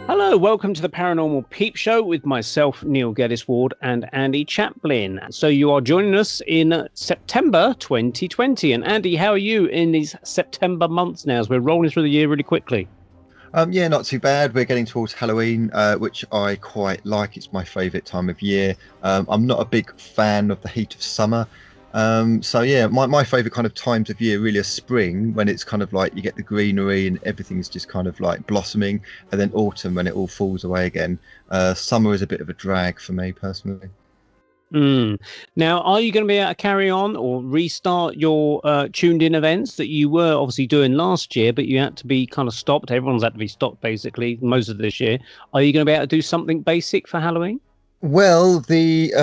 Hello, welcome to the Paranormal Peep Show with myself, Neil Geddes-Ward, and Andy Chaplin. So you are joining us in September 2020. And Andy, how are you in these September months now as we're rolling through the year really quickly? Yeah, not too bad. We're getting towards Halloween, which I quite like. It's my favourite time of year. I'm not a big fan of the heat of summer. So yeah, my favourite kind of times of year really are spring, when it's kind of like you get the greenery and everything's just kind of like blossoming, and then autumn when it all falls away again. Summer is a bit of a drag for me personally. Now, are you going to be able to carry on or restart your tuned-in events that you were obviously doing last year, but you had to be kind of stopped? Everyone's had to be stopped, basically, most of this year. Are you going to be able to do something basic for Halloween? Well, the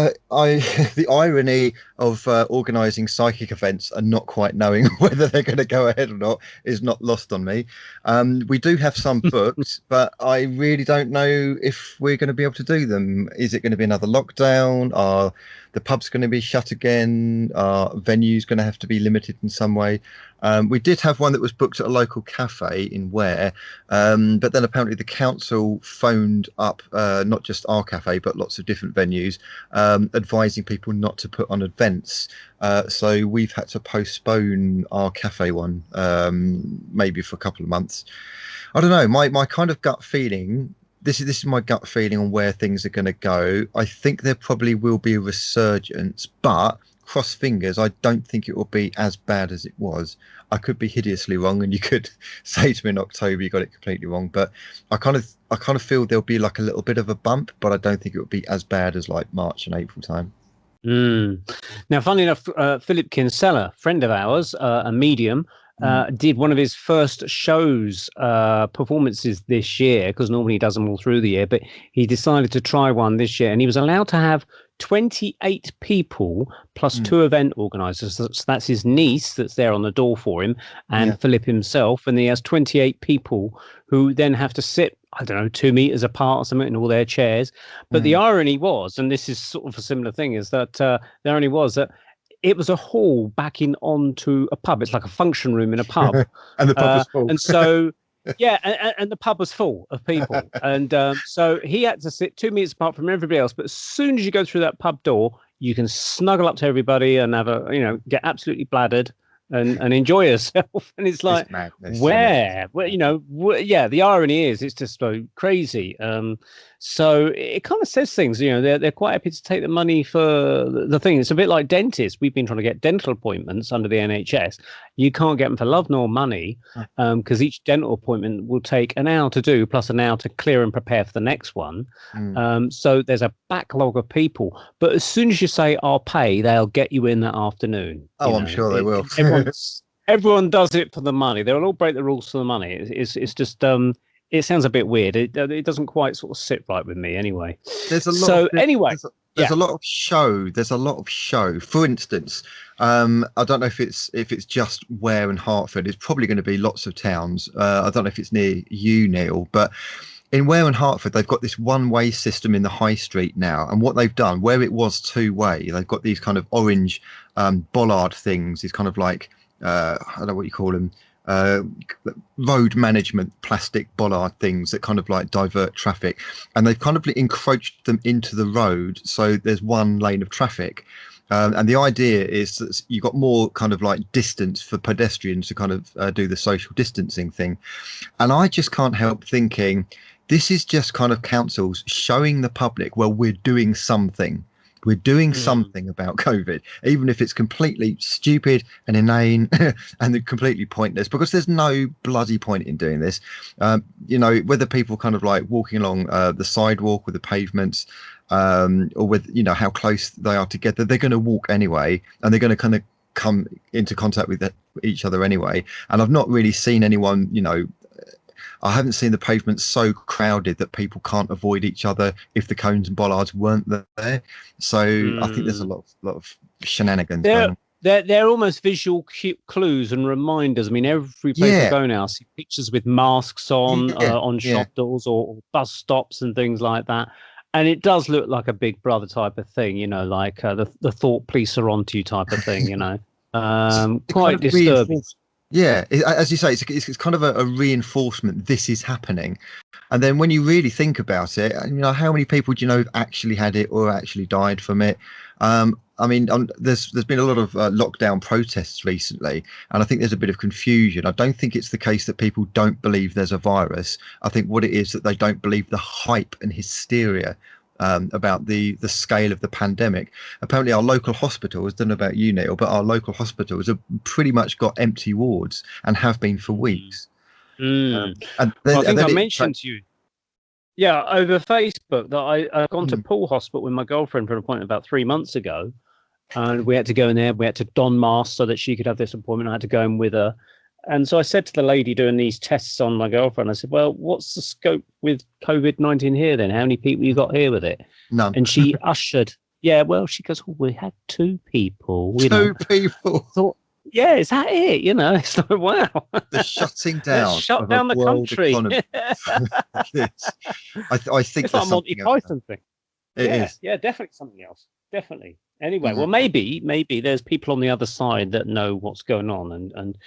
irony of organising psychic events and not quite knowing whether they're going to go ahead or not is not lost on me. We do have some booked, but I really don't know if we're going to be able to do them. Is it going to be another lockdown? Are the pubs going to be shut again? Are venues going to have to be limited in some way? We did have one that was booked at a local cafe in Ware, but then apparently the council phoned up not just our cafe but lots of different venues, advising people not to put on events. So we've had to postpone our cafe one, maybe for a couple of months. I don't know. My kind of gut feeling. This is my gut feeling on where things are going to go. I think there probably will be a resurgence, but cross fingers, I don't think it will be as bad as it was. I could be hideously wrong, and you could say to me in October you got it completely wrong. But I kind of feel there'll be like a little bit of a bump, but I don't think it will be as bad as like March and April time. Now, funnily enough, Philip Kinsella, friend of ours, a medium, did one of his first shows performances this year, because normally he does them all through the year, but he decided to try one this year, and he was allowed to have 28 people plus two event organizers. So that's his niece that's there on the door for him, and Philip himself, and he has 28 people who then have to sit, I don't know, 2 meters apart or something in all their chairs. But the irony was, and this is sort of a similar thing, is that the irony was that it was a hall backing onto a pub. It's like a function room in a pub. And the pub was full. And so, yeah, and the pub was full of people. And so he had to sit 2 meters apart from everybody else. But as soon as you go through that pub door, you can snuggle up to everybody and have get absolutely bladdered and enjoy yourself. And it's like, where, the irony is it's just so crazy. So it kind of says things, they're quite happy to take the money for the thing. It's a bit like dentists. We've been trying to get dental appointments under the NHS. You can't get them for love nor money, because each dental appointment will take an hour to do, plus an hour to clear and prepare for the next one. So there's a backlog of people. But as soon as you say, I'll pay, they'll get you in that afternoon. I'm sure they will. Everyone does it for the money. They'll all break the rules for the money. It's just it sounds a bit weird. It doesn't quite sort of sit right with me anyway. There's a lot of show. There's a lot of show. For instance, I don't know if it's just Ware and Hertford. It's probably going to be lots of towns. I don't know if it's near you, Neil, but in Ware and Hertford, they've got this one-way system in the high street now. And what they've done, where it was two-way, they've got these kind of orange bollard things. These kind of like, I don't know what you call them, road management plastic bollard things that kind of like divert traffic. And they've kind of encroached them into the road, so there's one lane of traffic. And the idea is that you've got more kind of like distance for pedestrians to kind of do the social distancing thing. And I just can't help thinking, this is just kind of councils showing the public, well, we're doing something. We're doing something about COVID, even if it's completely stupid and inane and completely pointless, because there's no bloody point in doing this. Whether people kind of like walking along the sidewalk or the pavements, or with, how close they are together, they're going to walk anyway, and they're going to kind of come into contact with each other anyway. And I've not really seen anyone, I haven't seen the pavement so crowded that people can't avoid each other if the cones and bollards weren't there. So I think there's a lot of shenanigans going on. They're almost visual clues and reminders. I mean, every place I go now, I see pictures with masks on shop doors or bus stops and things like that. And it does look like a Big Brother type of thing, like the thought police are onto you type of thing, quite disturbing. Yeah, as you say, it's kind of a reinforcement. This is happening, and then when you really think about it, how many people do you know have actually had it or actually died from it? I mean, there's been a lot of lockdown protests recently, and I think there's a bit of confusion. I don't think it's the case that people don't believe there's a virus. I think what it is that they don't believe the hype and hysteria about the scale of the pandemic. Apparently, our local hospitals, don't know about you, Neil, but our local hospitals have pretty much got empty wards and have been for weeks. And then, I think I mentioned to you, over Facebook that I've gone to Poole Hospital with my girlfriend for an appointment about 3 months ago, and we had to go in there. We had to don masks so that she could have this appointment. I had to go in with her. And so I said to the lady doing these tests on my girlfriend, I said, well, what's the scope with COVID-19 here then? How many people you got here with it? None. And she ushered. Yeah, well, she goes, we had 2 people. Two people. Thought, yeah, is that it? It's like, wow. The shutting down. Shut down the country. I think it's like a Monty Python thing. It is. Yeah, definitely something else. Definitely. Anyway, well, maybe there's people on the other side that know what's going on, and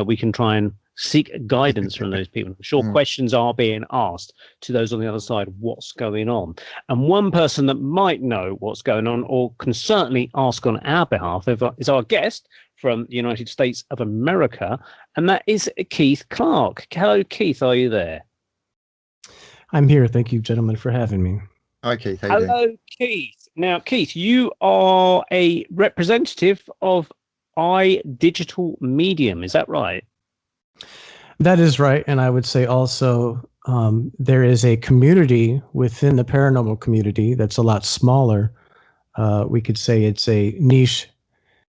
we can try and seek guidance from those people. I'm sure questions are being asked to those on the other side, what's going on. And one person that might know what's going on, or can certainly ask on our behalf, is our guest from the United States of America, and that is Keith Clarke. Hello, Keith, are you there? I'm here. Thank you, gentlemen, for having me. Hi, Keith. Hello, Keith. Now, Keith, you are a representative of IDigital Medium. Is that right? That is right. And I would say also there is a community within the paranormal community that's a lot smaller. We could say it's a niche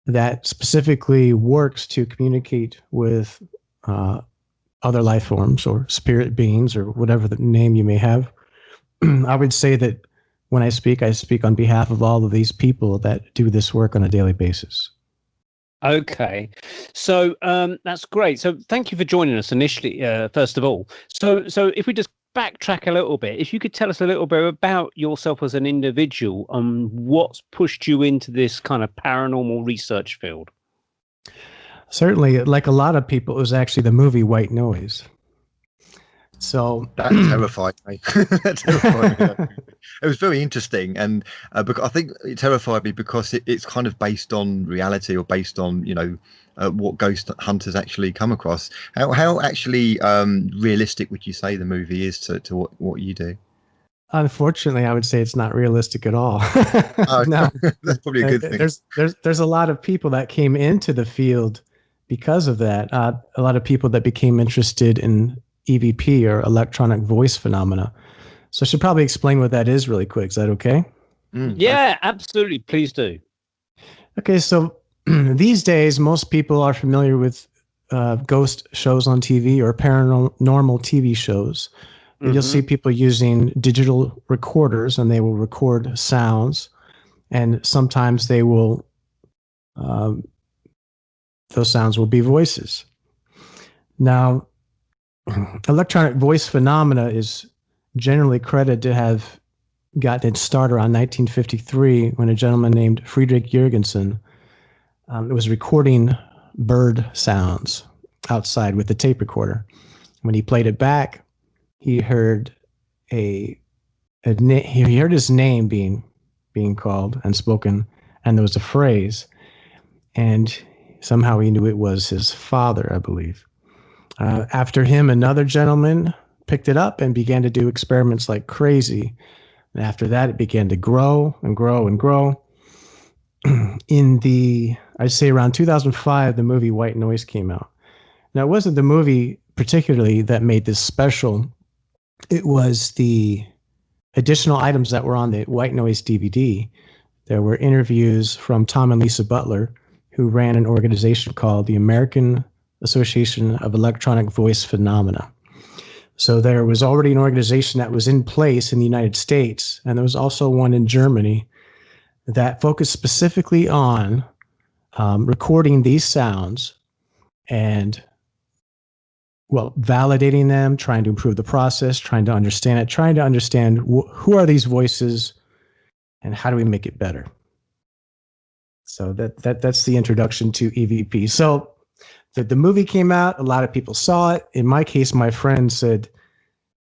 that specifically works to communicate with other life forms or spirit beings or whatever the name you may have. I would say that when I speak on behalf of all of these people that do this work on a daily basis. Okay, so that's great. So thank you for joining us initially, first of all. So if we just backtrack a little bit, if you could tell us a little bit about yourself as an individual and what's pushed you into this kind of paranormal research field. Certainly, like a lot of people, it was actually the movie White Noise. So that terrified me. That terrified me. It was very interesting, and I think it terrified me because it's kind of based on reality, or based on what ghost hunters actually come across. How actually realistic would you say the movie is to what you do? Unfortunately, I would say it's not realistic at all. No, that's probably a good thing. There's a lot of people that came into the field because of that. A lot of people that became interested in EVP, or electronic voice phenomena. So I should probably explain what that is really quick. Is that okay? Yeah, absolutely. Please do. Okay, so these days, most people are familiar with ghost shows on TV or paranormal TV shows. You'll see people using digital recorders, and they will record sounds, and sometimes they will, those sounds will be voices. Now, electronic voice phenomena is generally credited to have gotten its start around 1953 when a gentleman named Friedrich Jürgensen was recording bird sounds outside with a tape recorder. When he played it back, he heard he heard his name being called and spoken, and there was a phrase, and somehow he knew it was his father, I believe. After him, another gentleman picked it up and began to do experiments like crazy. And after that, it began to grow and grow and grow. I'd say around 2005, the movie White Noise came out. Now, it wasn't the movie particularly that made this special. It was the additional items that were on the White Noise DVD. There were interviews from Tom and Lisa Butler, who ran an organization called the American Association of Electronic Voice Phenomena. So there was already an organization that was in place in the United States, and there was also one in Germany that focused specifically on recording these sounds and, validating them, trying to improve the process, trying to understand it, trying to understand who are these voices and how do we make it better. So that's the introduction to EVP. So The movie came out. A lot of people saw it. In my case, my friend said,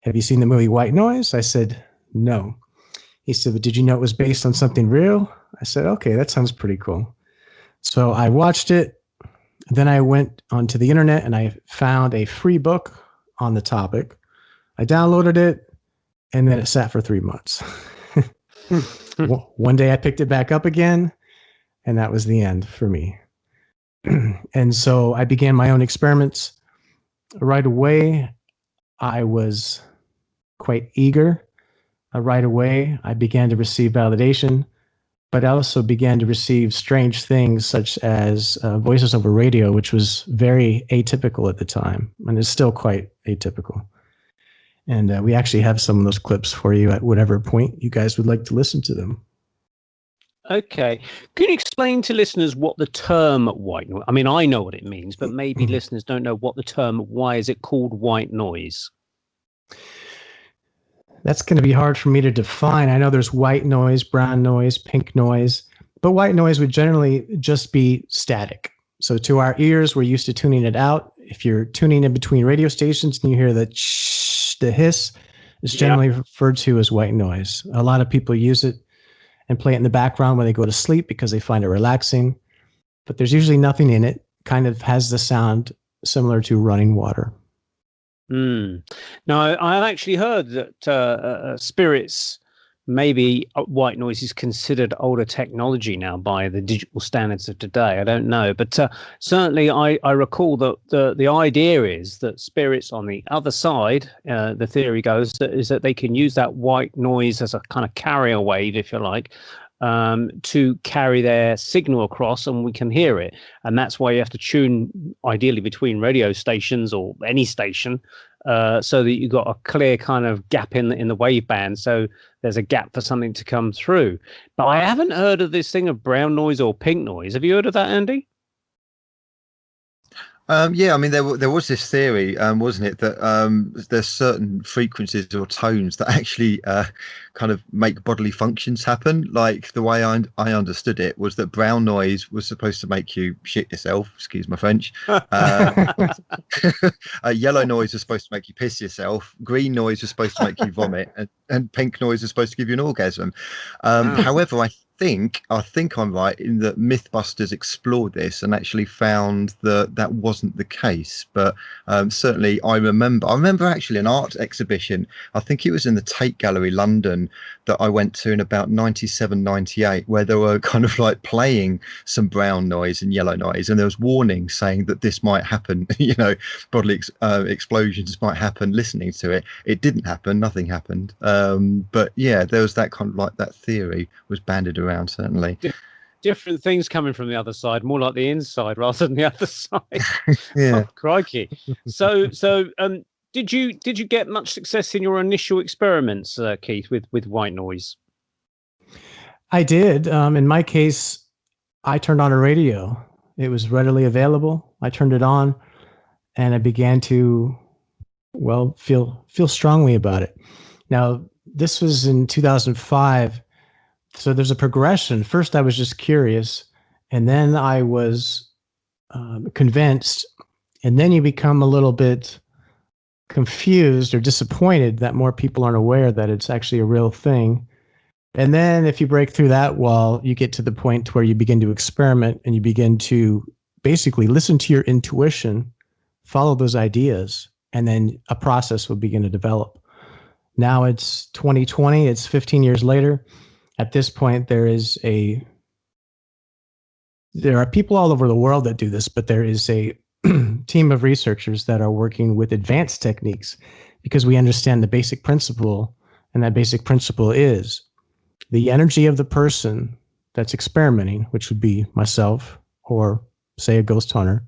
"Have you seen the movie White Noise?" I said, "No." He said, "But did you know it was based on something real?" I said, "Okay, that sounds pretty cool." So I watched it. Then I went onto the internet and I found a free book on the topic. I downloaded it, and then it sat for 3 months. One day I picked it back up again, and that was the end for me. And so I began my own experiments. Right away, I was quite eager. Right away, I began to receive validation, but I also began to receive strange things such as voices over radio, which was very atypical at the time, and is still quite atypical. And we actually have some of those clips for you at whatever point you guys would like to listen to them. Okay. Can you explain to listeners what the term white noise, I mean, I know what it means, but maybe listeners don't know what the term, why is it called white noise? That's going to be hard for me to define. I know there's white noise, brown noise, pink noise, but white noise would generally just be static. So to our ears, we're used to tuning it out. If you're tuning in between radio stations and you hear the shh, the hiss, it's generally referred to as white noise. A lot of people use it and play it in the background when they go to sleep because they find it relaxing, but there's usually nothing in it. Kind of has the sound similar to running water. Now, I've actually heard that spirits, maybe white noise is considered older technology now by the digital standards of today. I don't know, but certainly I recall that the idea is that spirits on the other side, the theory goes, is that they can use that white noise as a kind of carrier wave, if you like, to carry their signal across, and we can hear it. And that's why you have to tune ideally between radio stations or any station, so that you've got a clear kind of gap in the wave band. So there's a gap for something to come through. But I haven't heard of this thing of brown noise or pink noise. Have you heard of that, Andy? Yeah, I mean, there was this theory, wasn't it, that there's certain frequencies or tones that actually kind of make bodily functions happen. Like the way I understood it was that brown noise was supposed to make you shit yourself, excuse my French. Yellow noise was supposed to make you piss yourself. Green noise was supposed to make you vomit, and pink noise was supposed to give you an orgasm. However, I think I'm right in that Mythbusters explored this and actually found that wasn't the case. But certainly I remember actually an art exhibition, I think it was in the Tate Gallery, London, that I went to in about 97, 98, where they were kind of like playing some brown noise and yellow noise, and there was warnings saying that this might happen, you know, bodily explosions might happen listening to it. It didn't happen, nothing happened. But yeah, there was that kind of like that theory was banded around. Certainly different things coming from the other side, more like the inside rather than the other side. Yeah. Oh, crikey. So did you get much success in your initial experiments, Keith, with white noise? I did. In my case, I turned on a radio. It was readily available. I turned it on and I began to feel strongly about it. Now, this was in 2005. So there's a progression. First, I was just curious, and then I was convinced, and then you become a little bit confused or disappointed that more people aren't aware that it's actually a real thing. And then if you break through that wall, you get to the point where you begin to experiment and you begin to basically listen to your intuition, follow those ideas, and then a process will begin to develop. Now it's 2020, it's 15 years later. At this point, there are people all over the world that do this, but there is a team of researchers that are working with advanced techniques because we understand the basic principle, and that basic principle is the energy of the person that's experimenting, which would be myself or say a ghost hunter,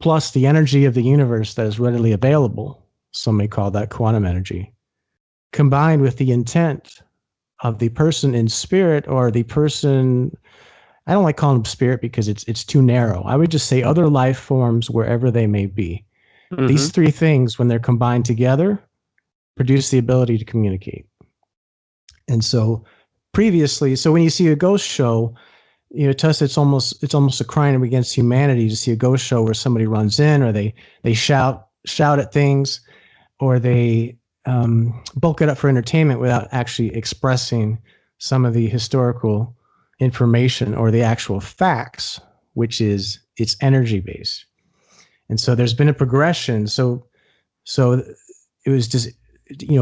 plus the energy of the universe that is readily available, some may call that quantum energy, combined with the intent of the person in spirit, or the person, I don't like calling them spirit because it's too narrow. I would just say other life forms wherever they may be. Mm-hmm. These three things, when they're combined together, produce the ability to communicate. And so previously, so when you see a ghost show, to us, it's almost a crime against humanity to see a ghost show where somebody runs in, or they shout at things, or they bulk it up for entertainment without actually expressing some of the historical information or the actual facts, which is it's energy based. And so there's been a progression. So it was just,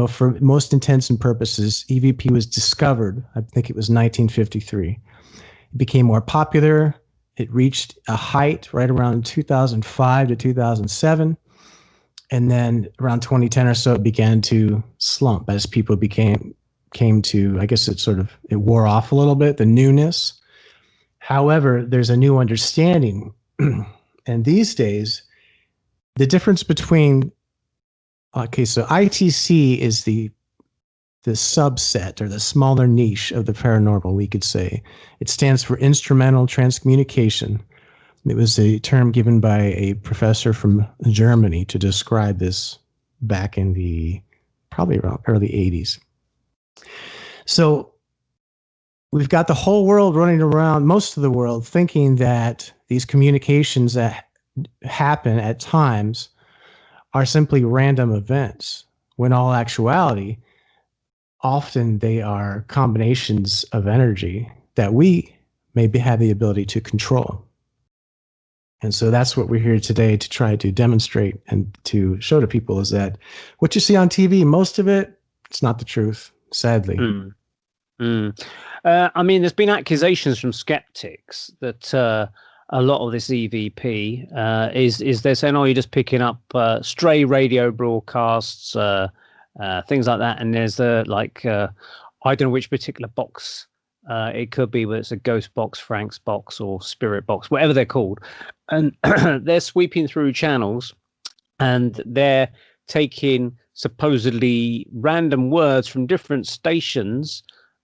for most intents and purposes, EVP was discovered, I think it was 1953. It became more popular. It reached a height right around 2005 to 2007. And then around 2010 or so, it began to slump as people came to, I guess it wore off a little bit, the newness. However, there's a new understanding. And these days, the difference between, so ITC is the subset or the smaller niche of the paranormal, we could say. It stands for Instrumental Transcommunication. It was a term given by a professor from Germany to describe this back in the probably around early 80s. So we've got the whole world running around, most of the world, thinking that these communications that happen at times are simply random events, when all actuality, often they are combinations of energy that we maybe have the ability to control. And so that's what we're here today to try to demonstrate and to show to people, is that what you see on TV, most of it, it's not the truth, sadly. I mean, there's been accusations from skeptics that a lot of this EVP is they're saying, oh, you're just picking up stray radio broadcasts, things like that. And there's I don't know which particular box it could be, whether it's a ghost box, Frank's box, or spirit box, whatever they're called. And they're sweeping through channels and they're taking supposedly random words from different stations.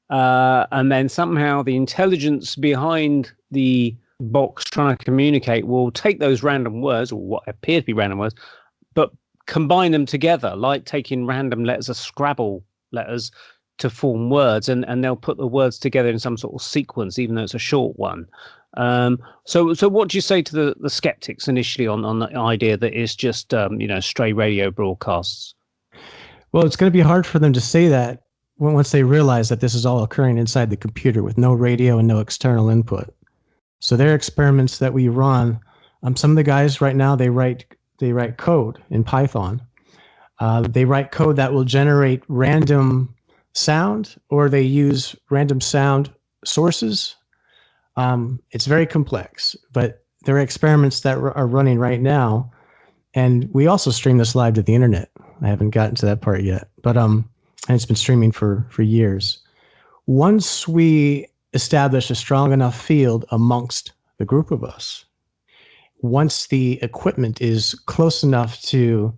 And then somehow the intelligence behind the box trying to communicate will take those random words, or what appear to be random words, but combine them together, like taking random letters of Scrabble letters to form words, and they'll put the words together in some sort of sequence, even though it's a short one. So what do you say to the skeptics initially on the idea that it's just stray radio broadcasts? Well, it's going to be hard for them to say that once they realize that this is all occurring inside the computer with no radio and no external input. So their experiments that we run, some of the guys right now, they write code in Python. They write code that will generate random sound, or they use random sound sources. It's very complex, but there are experiments that are running right now. And we also stream this live to the internet. I haven't gotten to that part yet, but and it's been streaming for years. Once we establish a strong enough field amongst the group of us, once the equipment is close enough to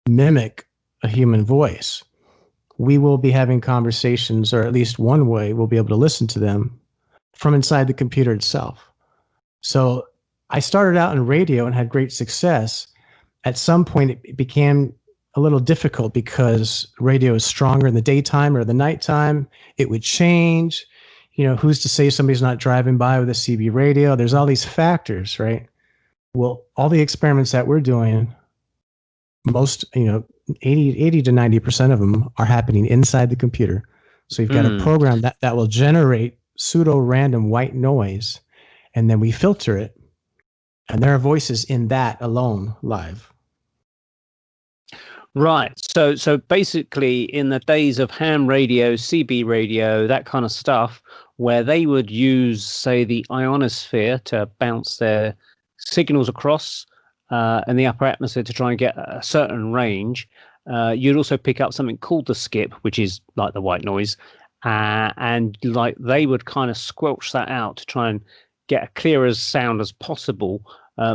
mimic a human voice, we will be having conversations, or at least one way we'll be able to listen to them from inside the computer itself. So I started out in radio and had great success. At some point, it became a little difficult because radio is stronger in the daytime or the nighttime. It would change. Who's to say somebody's not driving by with a CB radio? There's all these factors, right? Well, all the experiments that we're doing, most, 80 to 90% of them are happening inside the computer. So you've got a program that will generate pseudo-random white noise, and then we filter it, and there are voices in that alone live. Right. So basically, in the days of ham radio, CB radio, that kind of stuff, where they would use, say, the ionosphere to bounce their signals across in the upper atmosphere to try and get a certain range, you'd also pick up something called the skip, which is like the white noise, and like they would kind of squelch that out to try and get a clear as sound as possible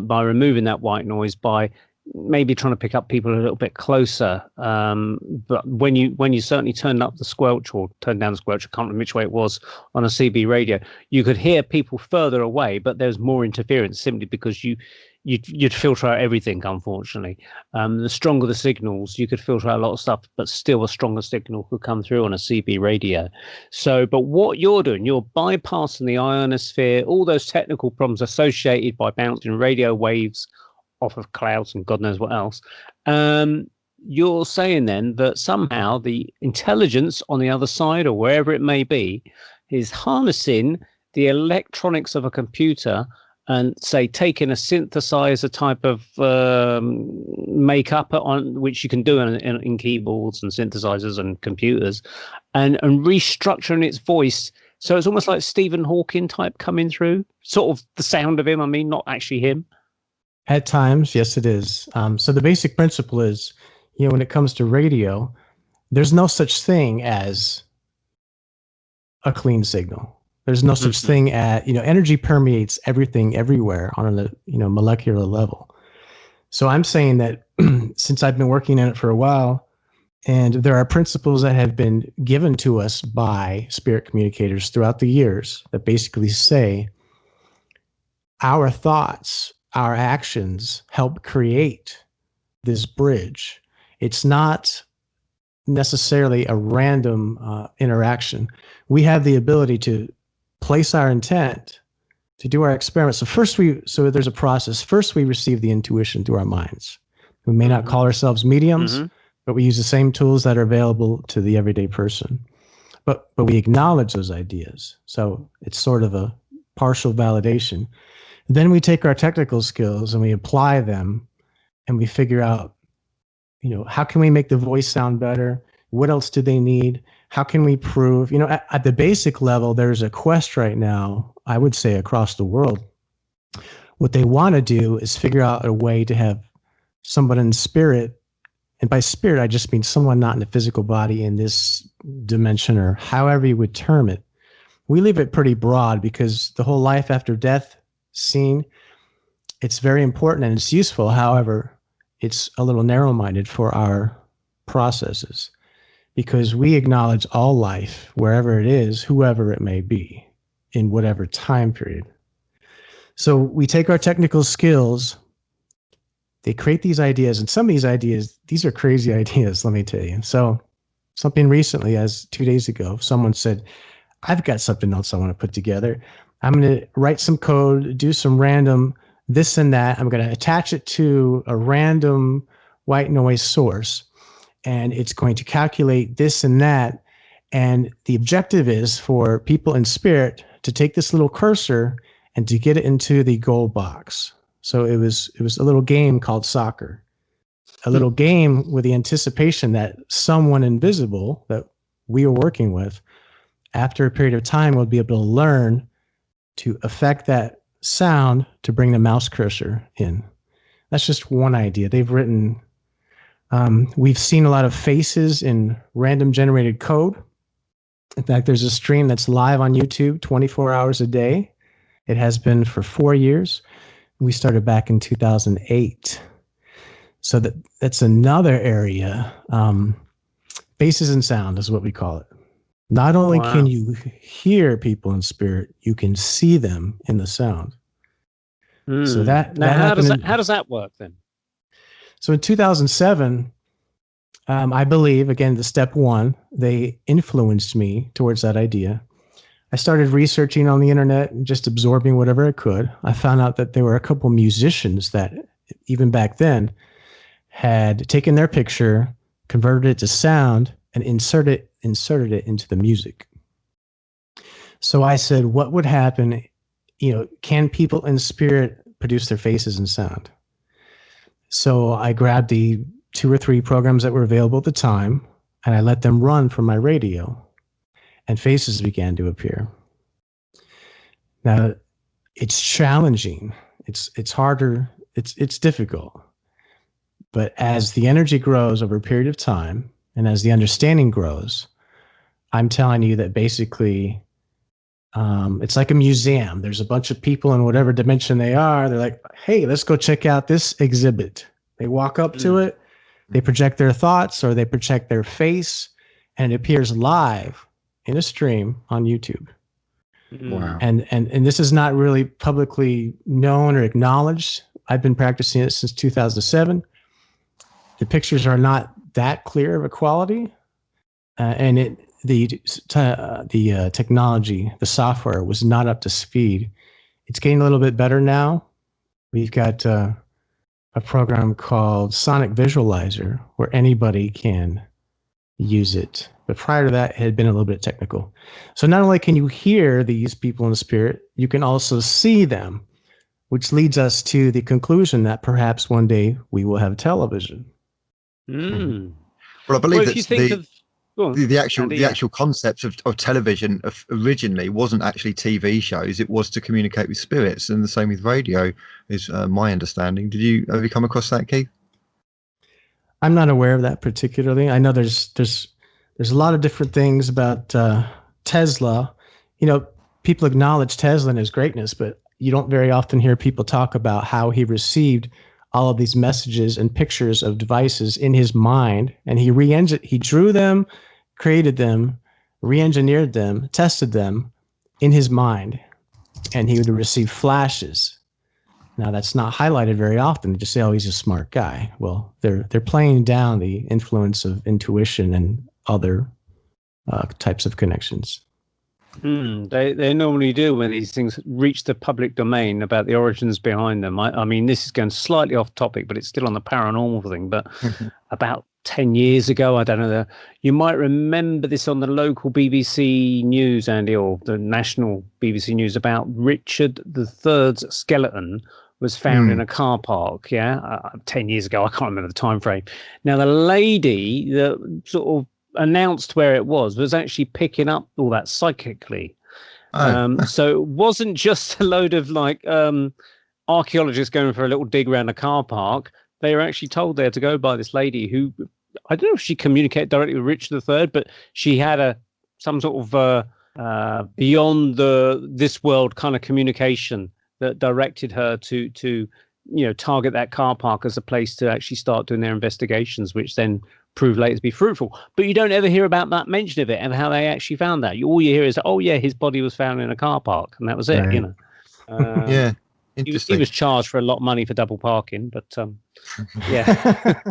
by removing that white noise, by maybe trying to pick up people a little bit closer. But when you certainly turned up the squelch or turned down the squelch, I can't remember which way it was on a CB radio, you could hear people further away, but there's more interference simply because you'd filter out everything, unfortunately. The stronger the signals, you could filter out a lot of stuff, but still a stronger signal could come through on a CB radio. So, but what you're doing, you're bypassing the ionosphere, all those technical problems associated by bouncing radio waves off of clouds and God knows what else. You're saying then that somehow the intelligence on the other side, or wherever it may be, is harnessing the electronics of a computer and, say, taking a synthesizer type of makeup on which you can do in keyboards and synthesizers and computers, and restructuring its voice. So it's almost like Stephen Hawking type coming through, sort of the sound of him. I mean, not actually him. At times, yes, it is. So the basic principle is, when it comes to radio, there's no such thing as a clean signal. There's no such thing as, energy permeates everything everywhere on a, molecular level. So I'm saying that since I've been working in it for a while, and there are principles that have been given to us by spirit communicators throughout the years that basically say our thoughts, our actions help create this bridge. It's not necessarily a random interaction. We have the ability to place our intent to do our experiments. So there's a process. First, we receive the intuition through our minds. We may not call ourselves mediums, but we use the same tools that are available to the everyday person. But we acknowledge those ideas. So it's sort of a partial validation. Then we take our technical skills and we apply them, and we figure out, how can we make the voice sound better? What else do they need? How can we prove? At the basic level, there's a quest right now, I would say, across the world. What they want to do is figure out a way to have someone in spirit, and by spirit, I just mean someone not in a physical body in this dimension, or however you would term it. We leave it pretty broad because the whole life after death scene, it's very important and it's useful. However, it's a little narrow-minded for our processes, because we acknowledge all life, wherever it is, whoever it may be, in whatever time period. So we take our technical skills, they create these ideas, and some of these ideas, these are crazy ideas, let me tell you. So something recently, as 2 days ago, someone said, I've got something else I want to put together. I'm going to write some code, do some random this and that. I'm going to attach it to a random white noise source, and it's going to calculate this and that. And the objective is for people in spirit to take this little cursor and to get it into the goal box. So it was a little game called soccer, a little game with the anticipation that someone invisible that we are working with, after a period of time, will be able to learn to affect that sound to bring the mouse cursor in. That's just one idea. They've written, we've seen a lot of faces in random generated code. In fact, there's a stream that's live on YouTube 24 hours a day. It has been for 4 years. We started back in 2008. So that's another area. Faces and sound is what we call it. Not only can you hear people in spirit, you can see them in the sound. So how does that work then? So in 2007, I believe, again, the step one, they influenced me towards that idea. I started researching on the internet and just absorbing whatever I could. I found out that there were a couple musicians that, even back then, had taken their picture, converted it to sound, and inserted it into the music. So I said, what would happen? Can people in spirit produce their faces and sound? So I grabbed the 2 or 3 programs that were available at the time, and I let them run from my radio, and faces began to appear. Now, it's challenging. It's harder. It's difficult. But as the energy grows over a period of time, and as the understanding grows, I'm telling you that basically it's like a museum. There's a bunch of people in whatever dimension they are. They're like, hey, let's go check out this exhibit. They walk up to it, they project their thoughts or they project their face, and it appears live in a stream on YouTube. Wow. And this is not really publicly known or acknowledged. I've been practicing it since 2007. The pictures are not that clear of a quality, and the technology, the software was not up to speed. It's getting a little bit better now. We've got a program called Sonic Visualizer where anybody can use it. But prior to that, it had been a little bit technical. So not only can you hear these people in the spirit, you can also see them, which leads us to the conclusion that perhaps one day we will have television. Mm. Well, I believe that the actual concept of television originally wasn't actually TV shows. It was to communicate with spirits, and the same with radio is my understanding. Have you come across that, Keith? I'm not aware of that particularly. I know there's a lot of different things about Tesla. You know, people acknowledge Tesla and his greatness, but you don't very often hear people talk about how he received all of these messages and pictures of devices in his mind, and he drew them, created them, re-engineered them, tested them in his mind, and he would receive flashes. Now, that's not highlighted very often. They just say, oh, he's a smart guy. Well, they're playing down the influence of intuition and other types of connections. They normally do when these things reach the public domain about the origins behind them. I mean, this is going slightly off topic, but it's still on the paranormal thing. But about 10 years ago, I don't know, you might remember this on the local BBC News, Andy, or the national BBC News, about Richard III's skeleton was found in a car park, 10 years ago. I can't remember the time frame. Now, the lady that sort of announced where it was actually picking up all that psychically. So it wasn't just a load of archaeologists going for a little dig around a car park. They were actually told there to go by this lady who, I don't know if she communicated directly with Richard III, but she had some sort of beyond this world kind of communication that directed her to target that car park as a place to actually start doing their investigations, which then proved later to be fruitful. But you don't ever hear about that mention of it and how they actually found that. All you hear is, oh yeah, his body was found in a car park, and that was it. Right. Yeah, he was charged for a lot of money for double parking, but yeah.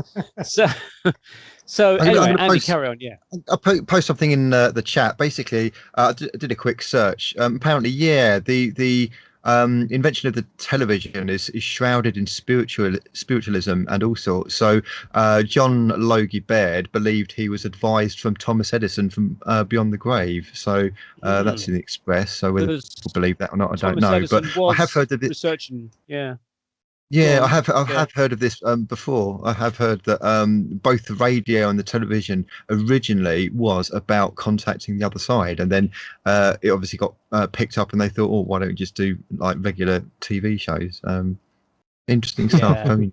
so anyway, Andy, carry on. Yeah, I'll post something in the chat. Basically, I did a quick search. Apparently, the invention of the television is shrouded in spiritualism and all sorts. So John Logie Baird believed he was advised from Thomas Edison from beyond the grave. So that's in the Express. So whether people believe that or not, I don't know. But I have heard of it. Researching, I have heard of this before. I have heard that both the radio and the television originally was about contacting the other side, and then it obviously got picked up, and they thought, oh, why don't we just do like regular TV shows? Interesting stuff. I mean,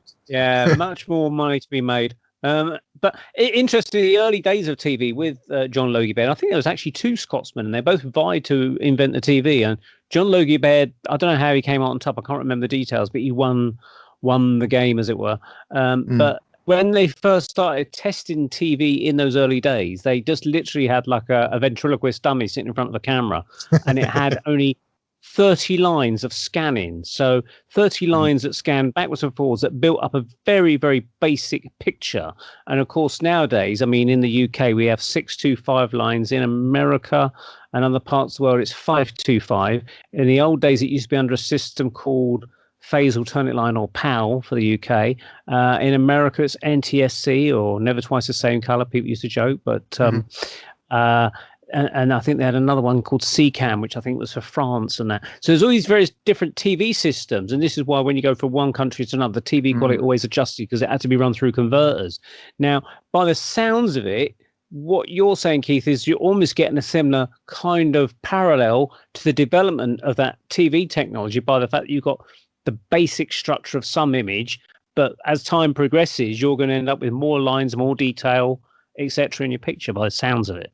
much more money to be made. But interestingly, the early days of TV with John Logie Baird, I think there was actually two Scotsmen, and they both vied to invent the TV. And John Logie Baird, I don't know how he came out on top. I can't remember the details, but he won the game, as it were. But when they first started testing TV in those early days, they just literally had like a ventriloquist dummy sitting in front of the camera, and it had only 30 lines of scanning. So 30 lines that scanned backwards and forwards that built up a very, very basic picture. And of course, nowadays, I mean, in the UK, we have 625 lines. In America and other parts of the world, it's 525. In the old days, it used to be under a system called Phase Alternate Line, or PAL for the UK. In America, it's NTSC, or Never Twice the Same Color. People used to joke, but and I think they had another one called CCAM, which I think was for France and that. So there's all these various different TV systems, and this is why when you go from one country to another, the TV quality always adjusted because it had to be run through converters. Now, by the sounds of it, what you're saying, Keith, is you're almost getting a similar kind of parallel to the development of that TV technology by the fact that you've got the basic structure of some image, but as time progresses, you're going to end up with more lines, more detail, etc. in your picture by the sounds of it.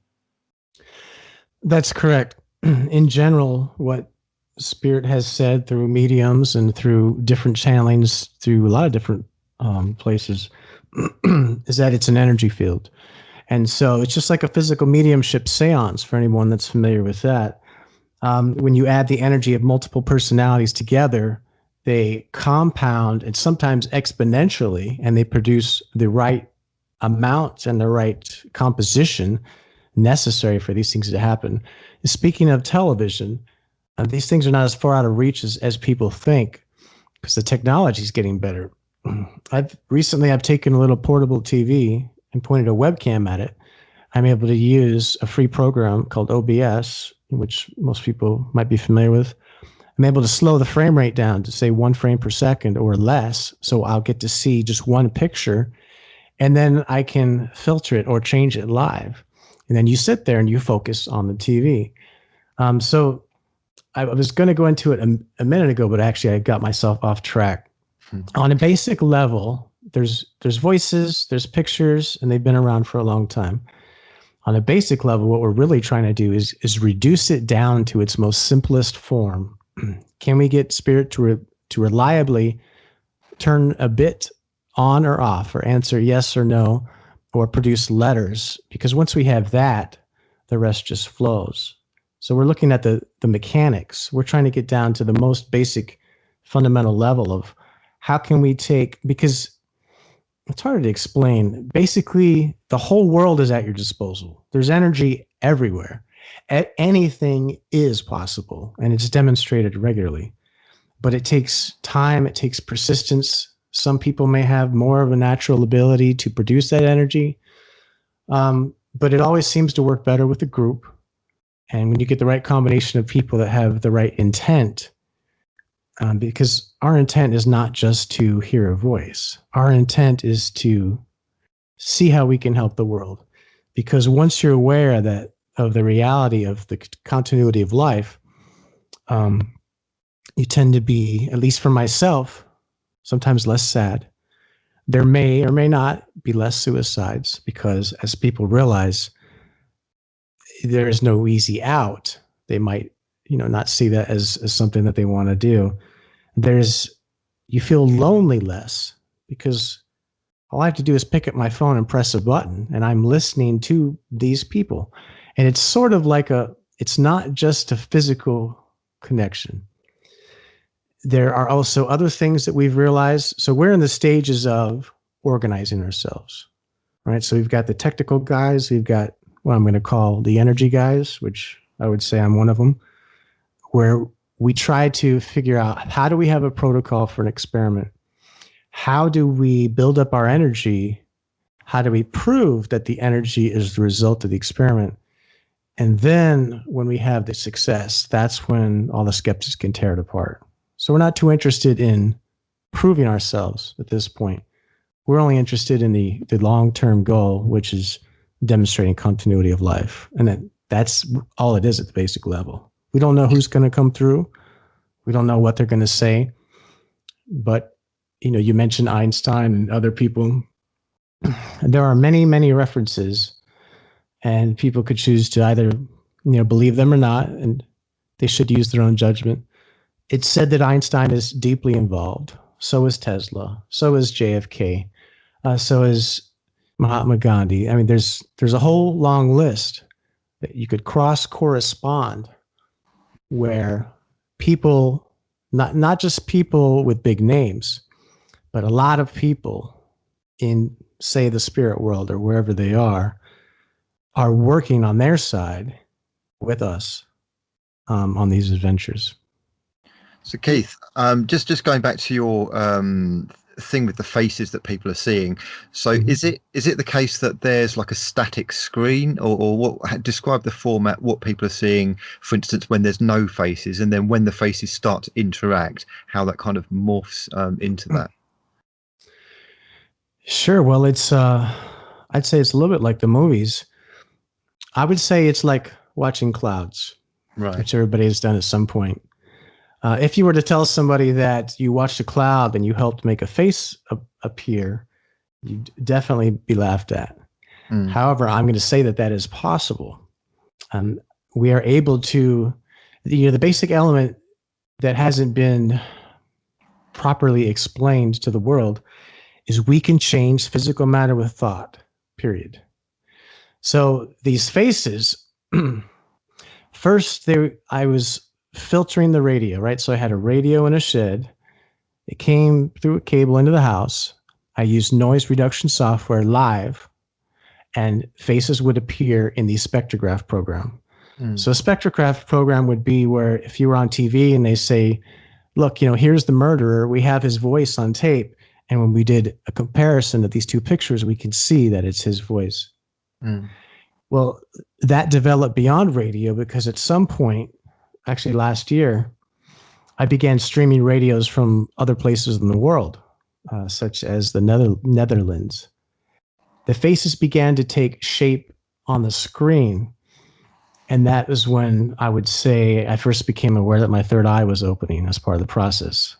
That's correct. In general, what Spirit has said through mediums and through different channelings, through a lot of different places, is that it's an energy field. And so it's just like a physical mediumship seance for anyone that's familiar with that. When you add the energy of multiple personalities together, they compound and sometimes exponentially, and they produce the right amount and the right composition necessary for these things to happen. Speaking of television, these things are not as far out of reach as people think, because the technology is getting better. I've taken a little portable TV and pointed a webcam at it. I'm able to use a free program called OBS, which most people might be familiar with. I'm able to slow the frame rate down to say 1 frame per second or less. So I'll get to see just one picture, and then I can filter it or change it live. And then you sit there and you focus on the TV. So I was going to go into it a minute ago, but actually I got myself off track. On a basic level, there's voices, there's pictures, and they've been around for a long time. On a basic level, what we're really trying to do is reduce it down to its most simplest form. Can we get spirit to reliably turn a bit on or off, or answer yes or no, or produce letters? Because once we have that, the rest just flows. So we're looking at the mechanics. We're trying to get down to the most basic fundamental level of how can we take, because it's hard to explain. Basically, the whole world is at your disposal. There's energy everywhere. Anything is possible, and it's demonstrated regularly. But it takes time, it takes persistence. Some people may have more of a natural ability to produce that energy, but it always seems to work better with a group. And when you get the right combination of people that have the right intent, because our intent is not just to hear a voice. Our intent is to see how we can help the world. Because once you're aware of the reality of the continuity of life, you tend to be, at least for myself, sometimes less sad. There may or may not be less suicides, because as people realize there is no easy out, they might, not see that as something that they want to do. You feel lonely less, because all I have to do is pick up my phone and press a button, and I'm listening to these people. And it's sort of like it's not just a physical connection. There are also other things that we've realized. So we're in the stages of organizing ourselves, right? So we've got the technical guys. We've got what I'm going to call the energy guys, which I would say I'm one of them, where we try to figure out, how do we have a protocol for an experiment? How do we build up our energy? How do we prove that the energy is the result of the experiment? And then when we have the success, that's when all the skeptics can tear it apart. So we're not too interested in proving ourselves at this point. We're only interested in the long-term goal, which is demonstrating continuity of life. And that's all it is at the basic level. We don't know who's going to come through. We don't know what they're going to say. But, you mentioned Einstein and other people. There are many, many references, and people could choose to either, believe them or not, and they should use their own judgment. It's said that Einstein is deeply involved. So is Tesla. So is JFK. So is Mahatma Gandhi. I mean, there's a whole long list that you could cross-correspond, where people, not just people with big names, but a lot of people in, say, the spirit world or wherever they are working on their side with us on these adventures. So Keith, just going back to your thing with the faces that people are seeing. So is it the case that there's like a static screen, or what? Describe the format, what people are seeing, for instance, when there's no faces, and then when the faces start to interact, how that kind of morphs into that. Sure. Well, it's I'd say it's a little bit like the movies. I would say it's like watching clouds, right? Which everybody has done at some point. If you were to tell somebody that you watched a cloud and you helped make a face appear, you'd definitely be laughed at. However, I'm going to say that is possible. We are able to, the basic element that hasn't been properly explained to the world is we can change physical matter with thought, period. So these faces, first I was filtering the radio, right? So I had a radio in a shed, It came through a cable into the house. I used noise reduction software live, and faces would appear in the spectrograph program. So a spectrograph program would be where if you were on TV and they say, look, here's the murderer, we have his voice on tape. And when we did a comparison of these two pictures, we could see that it's his voice. Well, that developed beyond radio because at some point, actually last year, I began streaming radios from other places in the world, such as the Netherlands. The faces began to take shape on the screen. And that was when I would say I first became aware that my third eye was opening as part of the process.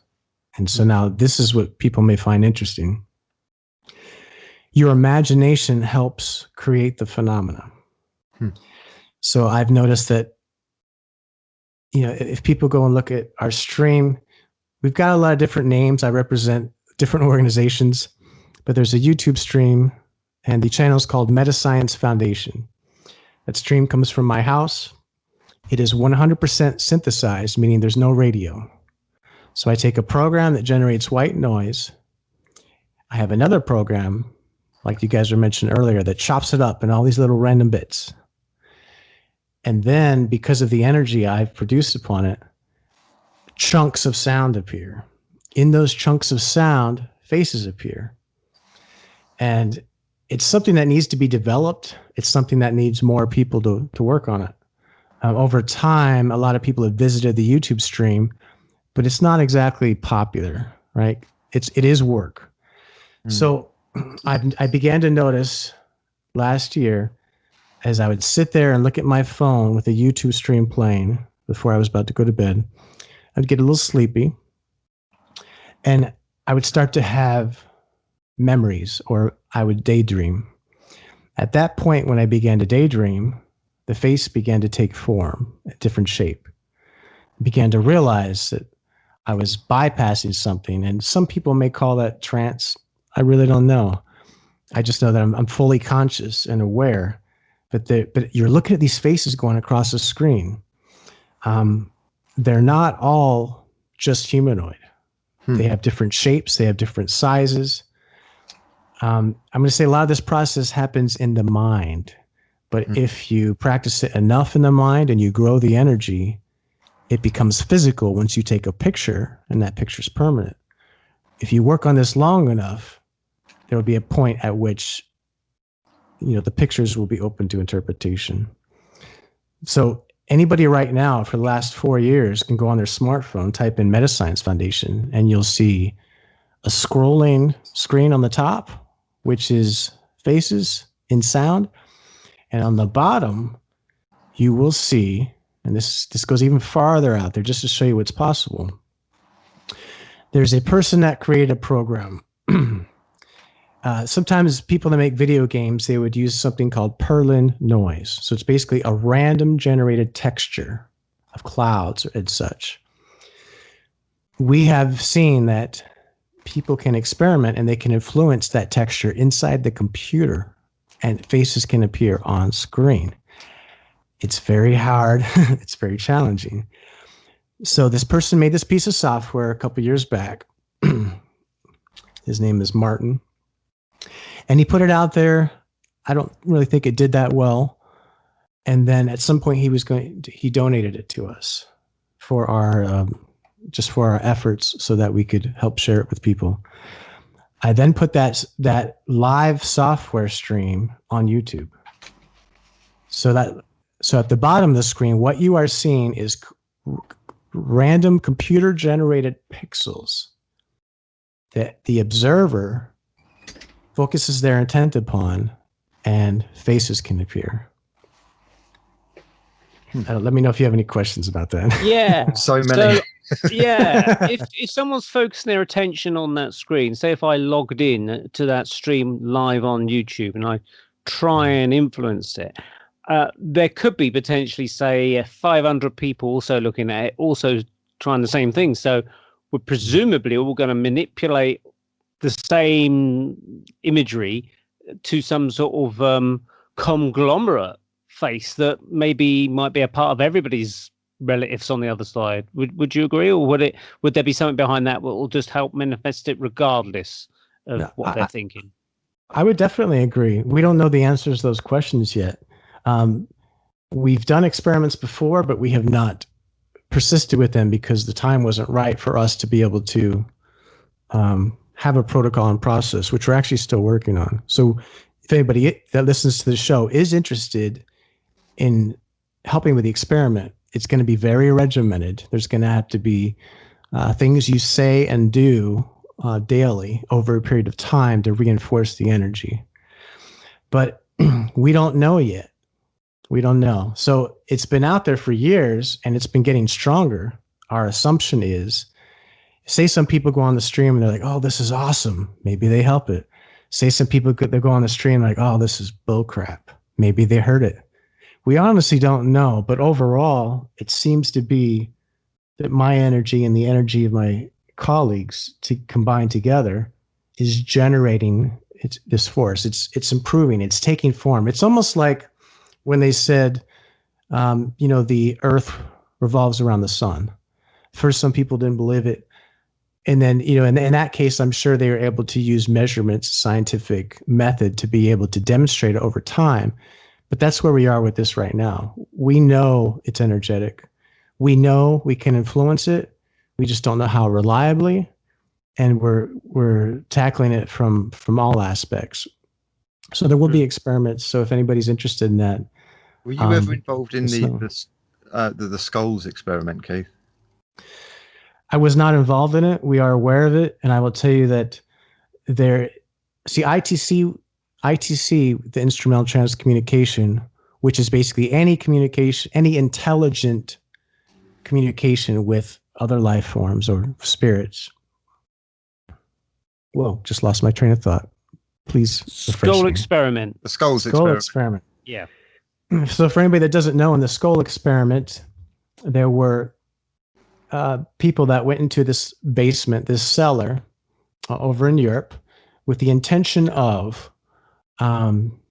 And so now this is what people may find interesting. Your imagination helps create the phenomena. So I've noticed that, if people go and look at our stream, we've got a lot of different names. I represent different organizations, but there's a YouTube stream, and the channel is called Metascience Foundation. That stream comes from my house. It is 100% synthesized, meaning there's no radio. So I take a program that generates white noise. I have another program, like you guys were mentioning earlier, that chops it up in all these little random bits. And then, because of the energy I've produced upon it, chunks of sound appear. In those chunks of sound, faces appear. And it's something that needs to be developed. It's something that needs more people to work on it. Over time, a lot of people have visited the YouTube stream, but it's not exactly popular, right? It is work. So I began to notice last year, as I would sit there and look at my phone with a YouTube stream playing before I was about to go to bed, I'd get a little sleepy, and I would start to have memories, or I would daydream. At that point, when I began to daydream, the face began to take form, a different shape. I began to realize that I was bypassing something, and some people may call that trance. I really don't know. I just know that I'm fully conscious and aware. But you're looking at these faces going across the screen. They're not all just humanoid. They have different shapes. They have different sizes. I'm going to say a lot of this process happens in the mind. But if you practice it enough in the mind and you grow the energy, it becomes physical once you take a picture, and that picture's permanent. If you work on this long enough, there will be a point at which the pictures will be open to interpretation. So anybody right now for the last 4 years can go on their smartphone, type in Metascience Foundation, and you'll see a scrolling screen on the top, which is faces in sound. And on the bottom, you will see, and this goes even farther out there just to show you what's possible. There's a person that created a program. Sometimes people that make video games, they would use something called Perlin noise. So it's basically a random generated texture of clouds and such. We have seen that people can experiment and they can influence that texture inside the computer, and faces can appear on screen. It's very hard. It's very challenging. So this person made this piece of software a couple years back. His name is Martin. And he put it out there. I don't really think it did that well. And then at some point he donated it to us for our efforts so that we could help share it with people. I then put that live software stream on YouTube. So at the bottom of the screen, what you are seeing is random computer generated pixels that the observer focuses their intent upon, and faces can appear. Let me know if you have any questions about that. Yeah. So many. If someone's focusing their attention on that screen, say if I logged in to that stream live on YouTube and I try and influence it, there could be potentially, say, 500 people also looking at it, also trying the same thing. So we're presumably all going to manipulate the same imagery to some sort of conglomerate face that maybe might be a part of everybody's relatives on the other side. Would you agree, or would there be something behind that will just help manifest it regardless of what they're thinking? I would definitely agree. We don't know the answers to those questions yet. We've done experiments before, but we have not persisted with them because the time wasn't right for us to be able to have a protocol and process, which we're actually still working on. So if anybody that listens to the show is interested in helping with the experiment, it's going to be very regimented. There's going to have to be things you say and do daily over a period of time to reinforce the energy. But we don't know yet. We don't know. So it's been out there for years and it's been getting stronger. Our assumption is, say some people go on the stream and they're like, oh, this is awesome. Maybe they help it. Say some people they go on the stream like, oh, this is bull crap. Maybe they heard it. We honestly don't know. But overall, it seems to be that my energy and the energy of my colleagues to combine together is generating this force. It's improving. It's taking form. It's almost like when they said, the earth revolves around the sun. First, some people didn't believe it. And then, in that case, I'm sure they were able to use measurements, scientific method to be able to demonstrate it over time. But that's where we are with this right now. We know it's energetic. We know we can influence it. We just don't know how reliably. And we're tackling it from all aspects. So there will be experiments. So if anybody's interested in that. Were you ever involved in the skulls experiment, Keith? I was not involved in it. We are aware of it. And I will tell you that ITC, the instrumental transcommunication, which is basically any communication, any intelligent communication with other life forms or spirits. Whoa, just lost my train of thought. Please. Skull experiment. The skulls experiment. Yeah. So for anybody that doesn't know, in the skull experiment, there were people that went into this basement, this cellar over in Europe with the intention of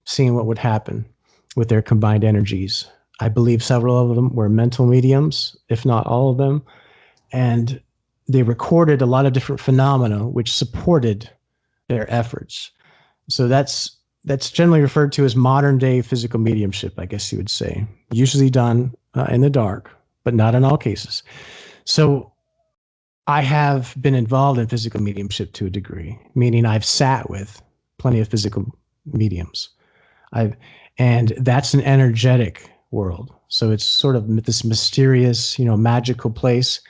seeing what would happen with their combined energies. I believe several of them were mental mediums, if not all of them. And they recorded a lot of different phenomena which supported their efforts. So that's generally referred to as modern day physical mediumship, I guess you would say. Usually done in the dark, but not in all cases. So I have been involved in physical mediumship to a degree, meaning I've sat with plenty of physical mediums. And that's an energetic world. So it's sort of this mysterious, magical place.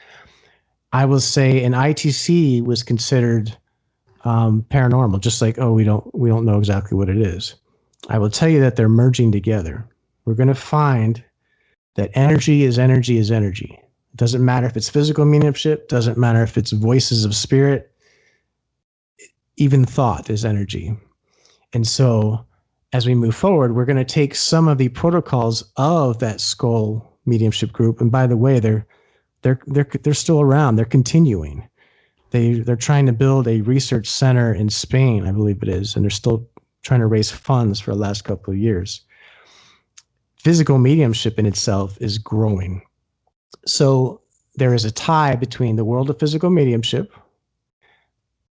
I will say an ITC was considered paranormal, just like, we don't know exactly what it is. I will tell you that they're merging together. We're going to find that energy is energy is energy. It doesn't matter if it's physical mediumship, doesn't matter if it's voices of spirit, even thought is energy. And so as we move forward, we're going to take some of the protocols of that skull mediumship group. And by the way, they're still around. They're continuing. They're trying to build a research center in Spain, I believe it is, and they're still trying to raise funds for the last couple of years. Physical mediumship in itself is growing. So there is a tie between the world of physical mediumship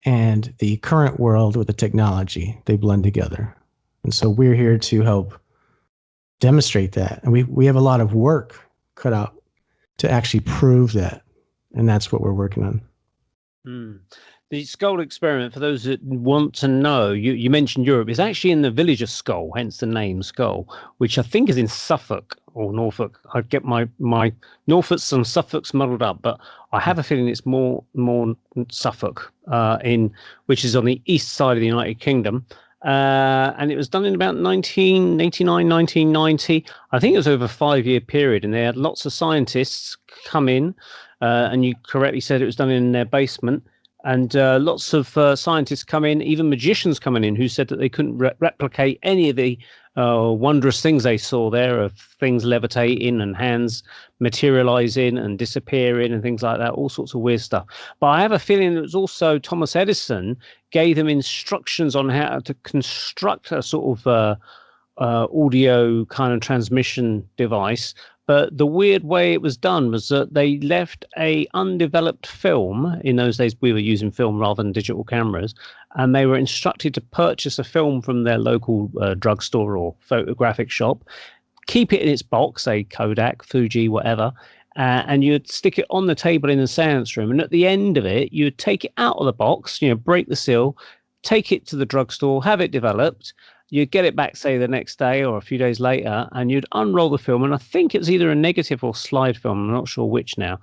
and the current world with the technology. They blend together. And so we're here to help demonstrate that. And we have a lot of work cut out to actually prove that. And that's what we're working on. The skull experiment, for those that want to know, you mentioned Europe, is actually in the village of Skull, hence the name Skull, which I think is in Suffolk or Norfolk. I get my Norfolks and Suffolks muddled up, but I have a feeling it's more Suffolk, which is on the east side of the United Kingdom. And it was done in about 1989, 1990. I think it was over a 5-year period, and they had lots of scientists come in, and you correctly said it was done in their basement. And lots of scientists come in, even magicians coming in, who said that they couldn't replicate any of the wondrous things they saw there, of things levitating and hands materializing and disappearing and things like that, all sorts of weird stuff. But I have a feeling it was also Thomas Edison gave them instructions on how to construct a sort of audio kind of transmission device. But the weird way it was done was that they left a undeveloped film. In those days, we were using film rather than digital cameras, and they were instructed to purchase a film from their local drugstore or photographic shop, keep it in its box, say Kodak, Fuji, whatever, and you'd stick it on the table in the seance room. And at the end of it, you'd take it out of the box, break the seal, take it to the drugstore, have it developed. You'd get it back, say, the next day or a few days later, and you'd unroll the film. And I think it's either a negative or slide film. I'm not sure which now.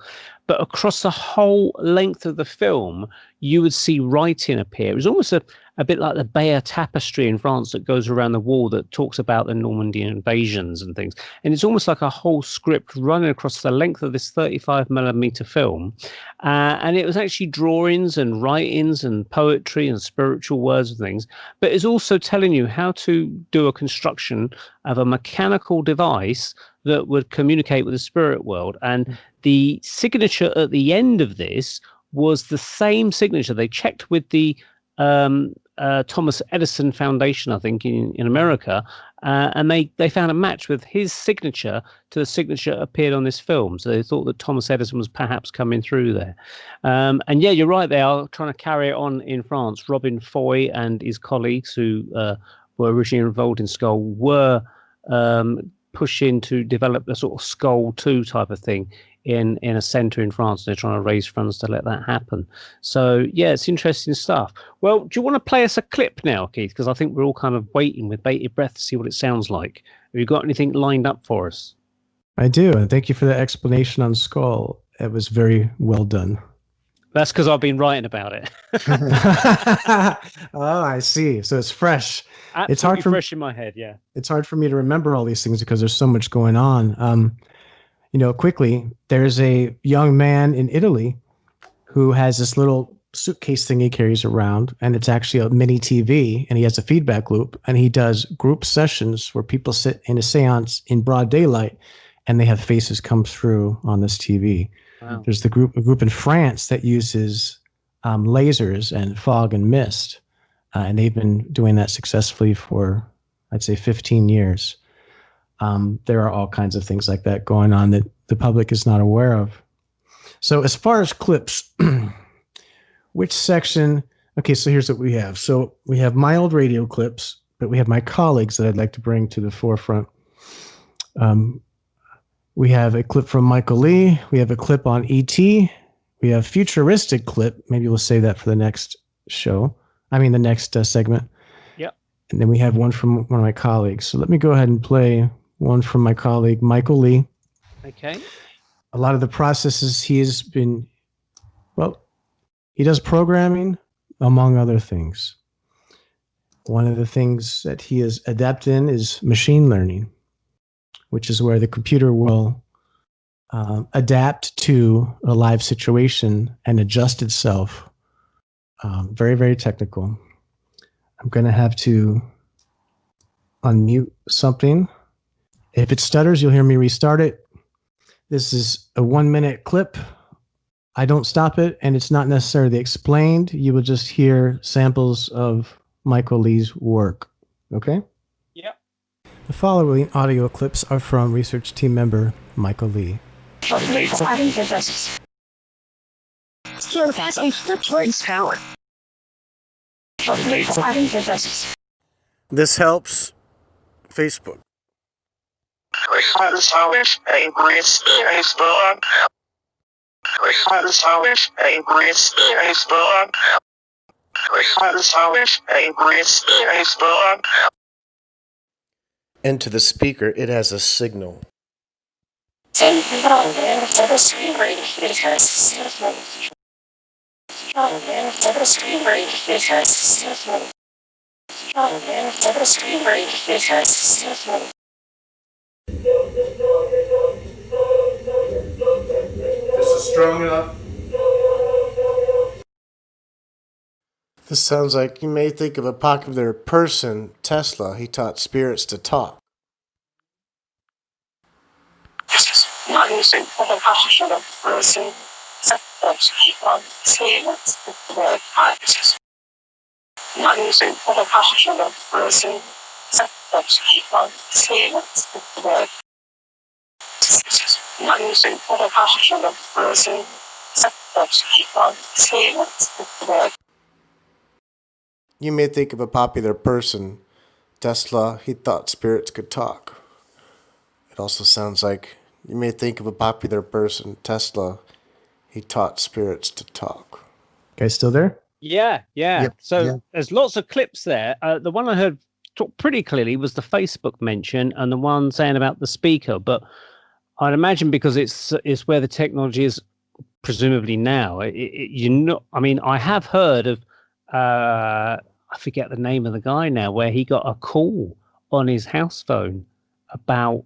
But across the whole length of the film, you would see writing appear. It was almost a bit like the Bayeux tapestry in France that goes around the wall that talks about the Normandy invasions and things. And it's almost like a whole script running across the length of this 35mm film. And it was actually drawings and writings and poetry and spiritual words and things. But it's also telling you how to do a construction of a mechanical device that would communicate with the spirit world. And the signature at the end of this was the same signature. They checked with the Thomas Edison Foundation, I think, in America, and they found a match with his signature to the signature that appeared on this film. So they thought that Thomas Edison was perhaps coming through there. And yeah, you're right, they are trying to carry it on in France. Robin Foy and his colleagues who were originally involved in Skull were pushing to develop a sort of Skull 2 type of thing in a centre in France. They're trying to raise funds to let that happen. So yeah, it's interesting stuff. Well, do you want to play us a clip now, Keith? Because I think we're all kind of waiting with bated breath to see what it sounds like. Have you got anything lined up for us? I do, and thank you for the explanation on Skull. It was very well done. That's because I've been writing about it. Oh, I see. So it's fresh. Absolutely, it's hard fresh in my head, yeah. It's hard for me to remember all these things because there's so much going on. Quickly, there's a young man in Italy who has this little suitcase thing he carries around, and it's actually a mini TV, and he has a feedback loop, and he does group sessions where people sit in a seance in broad daylight, and they have faces come through on this TV. Wow. There's a group in France that uses lasers and fog and mist, and they've been doing that successfully for, I'd say, 15 years. There are all kinds of things like that going on that the public is not aware of. So as far as clips, which section? Okay, so here's what we have. So we have my old radio clips, but we have my colleagues that I'd like to bring to the forefront. We have a clip from Michael Lee. We have a clip on ET. We have futuristic clip. Maybe we'll save that for the next show. The next segment. Yep. And then we have one from one of my colleagues. So let me go ahead and play one from my colleague, Michael Lee. Okay. A lot of the processes he does programming, among other things. One of the things that he is adept in is machine learning, which is where the computer will adapt to a live situation and adjust itself. Very, very technical. I'm going to have to unmute something. If it stutters, you'll hear me restart it. This is a 1-minute clip. I don't stop it, and it's not necessarily explained. You will just hear samples of Michael Lee's work. Okay? Yep. The following audio clips are from research team member Michael Lee. This helps Facebook. And to the speaker, it has a signal. This is strong enough. This sounds like you may think of a popular person, Tesla. He taught spirits to talk. You may think of a popular person, Tesla. He thought spirits could talk. It also sounds like you may think of a popular person, Tesla. He taught spirits to talk. Guys still there? Yeah. Yep, So yeah. there's lots of clips there. The one I heard talk pretty clearly was the Facebook mention and the one saying about the speaker. But I'd imagine because it's where the technology is presumably now. I have heard of I forget the name of the guy now, where he got a call on his house phone about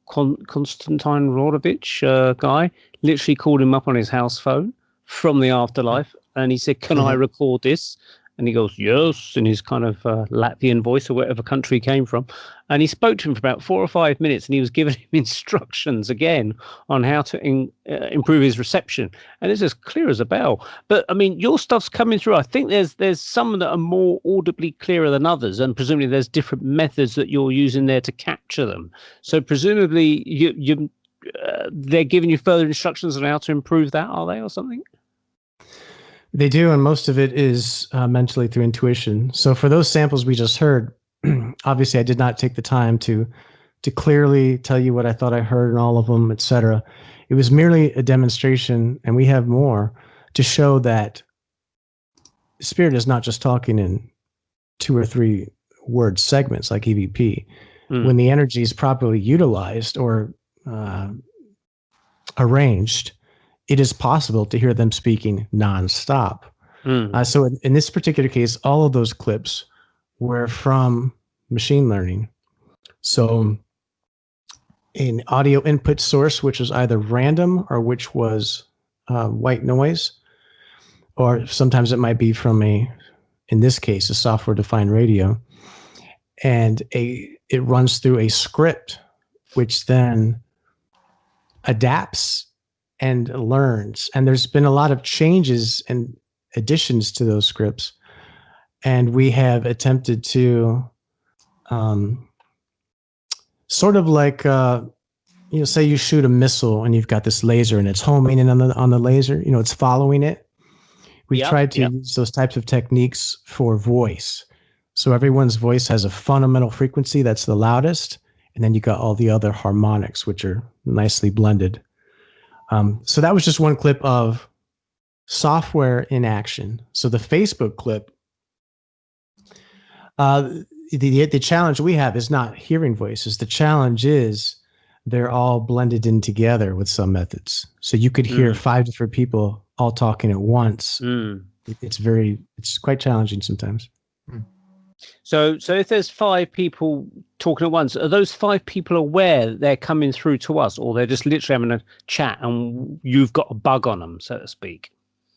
Konstantin Rodovich guy. Literally called him up on his house phone from the afterlife, and he said, "Can I record this?" And he goes, "Yes," in his kind of Latvian voice or whatever country he came from. And he spoke to him for about 4 or 5 minutes, and he was giving him instructions again on how to improve his reception. And it's as clear as a bell. But I mean, your stuff's coming through. I think there's some that are more audibly clearer than others, and presumably there's different methods that you're using there to capture them. So presumably they're giving you further instructions on how to improve that, are they, or something? They do, and most of it is mentally through intuition. So for those samples we just heard, obviously I did not take the time to clearly tell you what I thought I heard in all of them, etc. It was merely a demonstration, and we have more to show that spirit is not just talking in 2 or 3 word segments like EVP. When the energy is properly utilized or arranged, it is possible to hear them speaking nonstop. So in this particular case, all of those clips were from machine learning. So an audio input source, which was either random or which was white noise, or sometimes it might be from in this case, a software-defined radio. And it runs through a script, which then adapts and learns. And there's been a lot of changes and additions to those scripts. And we have attempted to sort of like, say you shoot a missile and you've got this laser and it's homing in on the laser, it's following it. We tried to use those types of techniques for voice. So everyone's voice has a fundamental frequency that's the loudest. And then you got all the other harmonics, which are nicely blended. So that was just one clip of software in action. So the Facebook clip, the challenge we have is not hearing voices. The challenge is they're all blended in together with some methods. So you could hear 5 different people all talking at once. It's quite challenging sometimes. So if there's 5 people talking at once, are those 5 people aware that they're coming through to us, or they're just literally having a chat and you've got a bug on them, so to speak?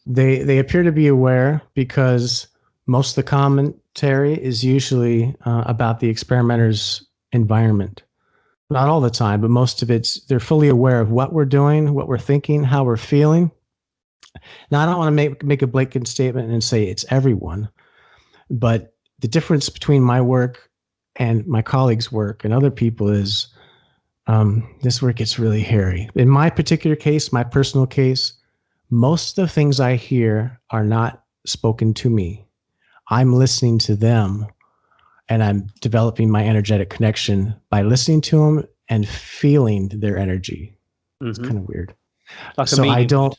They appear to be aware because most of the commentary is usually about the experimenter's environment. Not all the time, but most of they're fully aware of what we're doing, what we're thinking, how we're feeling. Now, I don't want to make a blanket statement and say it's everyone, but the difference between my work and my colleagues' work and other people is this work gets really hairy. In my particular case, my personal case, most of the things I hear are not spoken to me. I'm listening to them, and I'm developing my energetic connection by listening to them and feeling their energy. It's kind of weird. Like so I don't,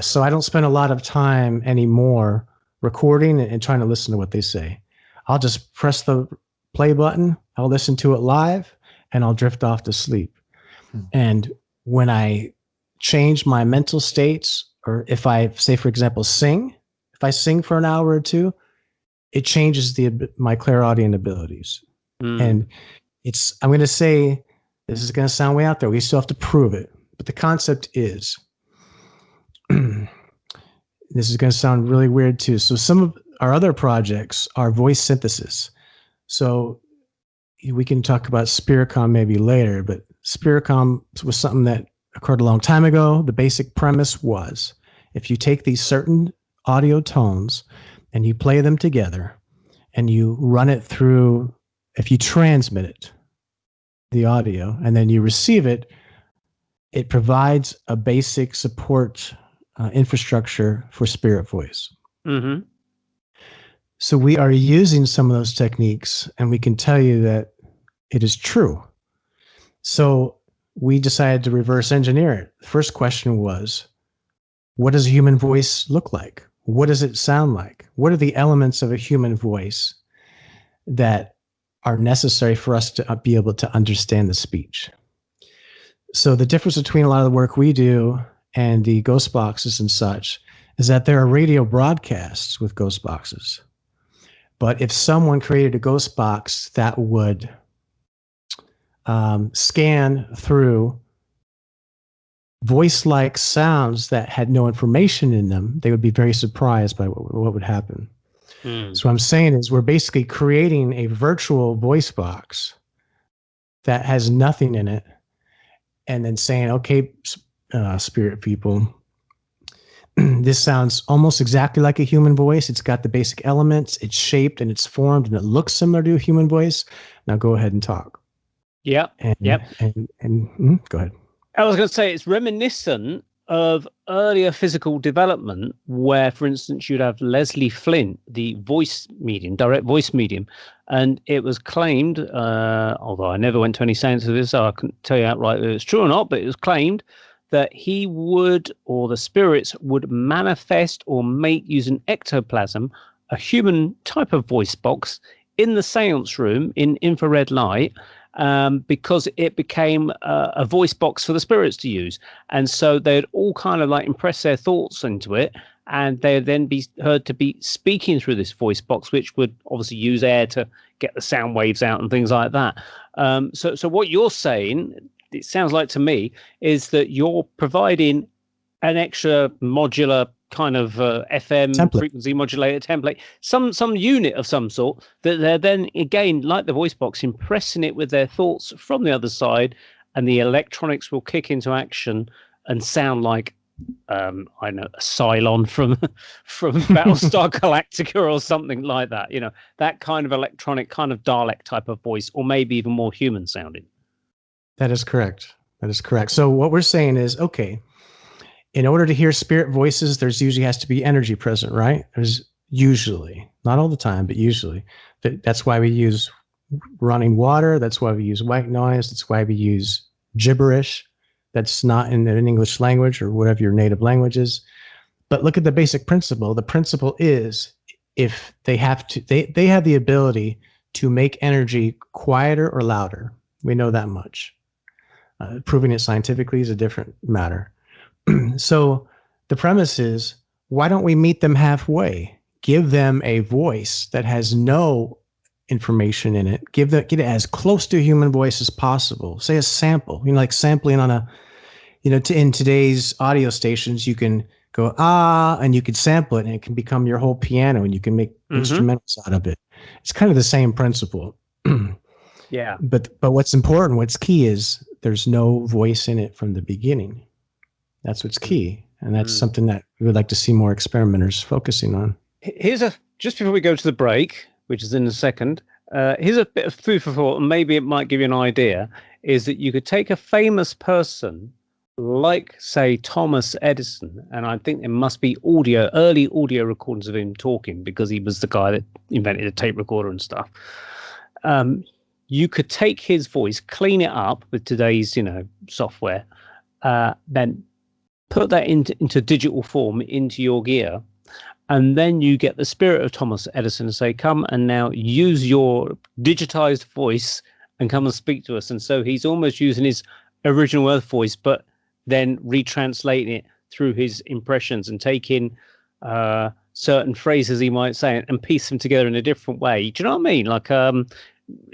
so I don't spend a lot of time anymore recording and trying to listen to what they say. I'll just press the play button. I'll listen to it live and I'll drift off to sleep. And when I change my mental states, or if I say, for example, if I sing for an hour or 2, it changes my clairaudient abilities. And I'm going to say, this is going to sound way out there. We still have to prove it. But the concept is, this is going to sound really weird too. So some of our other projects are voice synthesis. So we can talk about Spiricom maybe later, but Spiricom was something that occurred a long time ago. The basic premise was, if you take these certain audio tones and you play them together and you run it through if you transmit it, the audio, and then you receive it, it provides a basic support infrastructure for spirit voice. Mm-hmm. So we are using some of those techniques, and we can tell you that it is true. So we decided to reverse engineer it. The first question was, what does a human voice look like? What does it sound like? What are the elements of a human voice that are necessary for us to be able to understand the speech? So the difference between a lot of the work we do and the ghost boxes and such is that there are radio broadcasts with ghost boxes. But if someone created a ghost box that would scan through voice-like sounds that had no information in them, they would be very surprised by what would happen. So what I'm saying is we're basically creating a virtual voice box that has nothing in it, and then saying, okay, spirit people, this sounds almost exactly like a human voice. It's got the basic elements, it's shaped and it's formed and it looks similar to a human voice. Now go ahead and talk. Yep. And go ahead. I was going to say it's reminiscent of earlier physical development where, for instance, you'd have Leslie Flint, the voice medium, direct voice medium, and it was claimed, although I never went to any seance of this, so I couldn't tell you outright whether it's true or not, but it was claimed that he would, or the spirits would manifest or make, using ectoplasm, a human type of voice box in the seance room in infrared light, because it became a voice box for the spirits to use. And so they'd all kind of like impress their thoughts into it, and they'd then be heard to be speaking through this voice box, which would obviously use air to get the sound waves out and things like that. So what you're saying, it sounds like to me, is that you're providing an extra modular kind of FM template, frequency modulator template, some unit of some sort, that they're then, again, like the voice box, impressing it with their thoughts from the other side, and the electronics will kick into action and sound like, I know, a Cylon from Battlestar Galactica or something like that. You know, that kind of electronic, kind of Dalek type of voice, or maybe even more human sounding. That is correct. That is correct. So what we're saying is, okay, in order to hear spirit voices, there's usually has to be energy present, right? There's usually, not all the time, but usually. That's why we use running water. That's why we use white noise. That's why we use gibberish. That's not in an English language or whatever your native language is. But look at the basic principle. The principle is, if they have to, they have the ability to make energy quieter or louder. We know that much. Proving it scientifically is a different matter. So the premise is, why don't we meet them halfway? Give them a voice that has no information in it. Get it as close to a human voice as possible. Say a sample, like sampling on a, in today's audio stations, you can go, and you could sample it and it can become your whole piano and you can make instrumentals out of it. It's kind of the same principle. Yeah. But what's important, what's key is there's no voice in it from the beginning. That's what's key. And that's something that we would like to see more experimenters focusing on. Just before we go to the break, which is in a second, here's a bit of food for thought, and maybe it might give you an idea, is that you could take a famous person like, say, Thomas Edison, and I think there must be early audio recordings of him talking, because he was the guy that invented a tape recorder and stuff. You could take his voice, clean it up with today's, software, then put that into digital form into your gear, and then you get the spirit of Thomas Edison and say, come and now use your digitized voice and come and speak to us. And so he's almost using his original Earth voice, but then retranslating it through his impressions and taking certain phrases he might say and piece them together in a different way. Do you know what I mean? Like,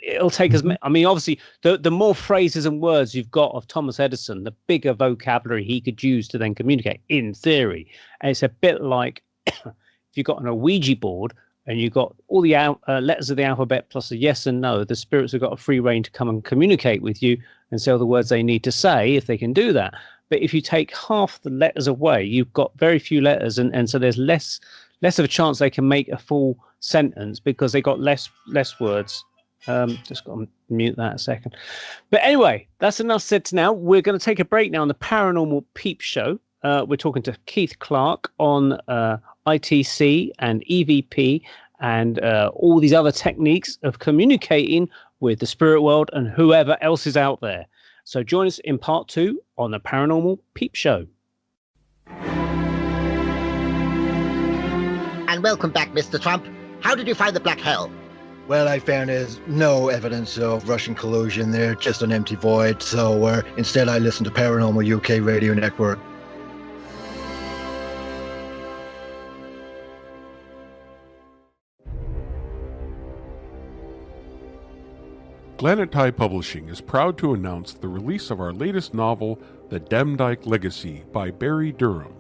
it'll take us. I mean, obviously, the more phrases and words you've got of Thomas Edison, the bigger vocabulary he could use to then communicate, in theory. And it's a bit like if you've got a Ouija board and you've got all the letters of the alphabet plus a yes and no, the spirits have got a free reign to come and communicate with you and say all the words they need to say, if they can do that. But if you take half the letters away, you've got very few letters, and so there's less of a chance they can make a full sentence because they got less words Just got to mute that a second. But anyway, that's enough said to now. We're going to take a break now on the Paranormal Peep Show. We're talking to Keith Clarke on ITC and EVP and all these other techniques of communicating with the spirit world and whoever else is out there. So join us in part 2 on the Paranormal Peep Show. And welcome back, Mr. Trump. How did you find the black hole? Well, I found there's no evidence of Russian collusion there, just an empty void. So instead I listened to Paranormal UK Radio Network. Glenattai Publishing is proud to announce the release of our latest novel, The Demdike Legacy by Barry Durham.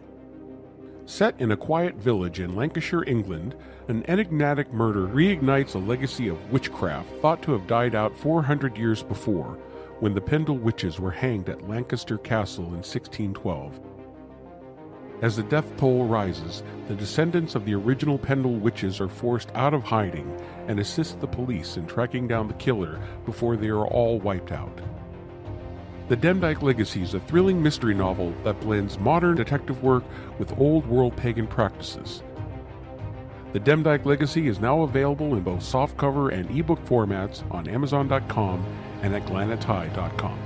Set in a quiet village in Lancashire, England, an enigmatic murder reignites a legacy of witchcraft thought to have died out 400 years before, when the Pendle witches were hanged at Lancaster Castle in 1612. As the death toll rises, the descendants of the original Pendle witches are forced out of hiding and assist the police in tracking down the killer before they are all wiped out. The Demdike Legacy is a thrilling mystery novel that blends modern detective work with old-world pagan practices. The Demdike Legacy is now available in both softcover and ebook formats on Amazon.com and at Glenattai.com.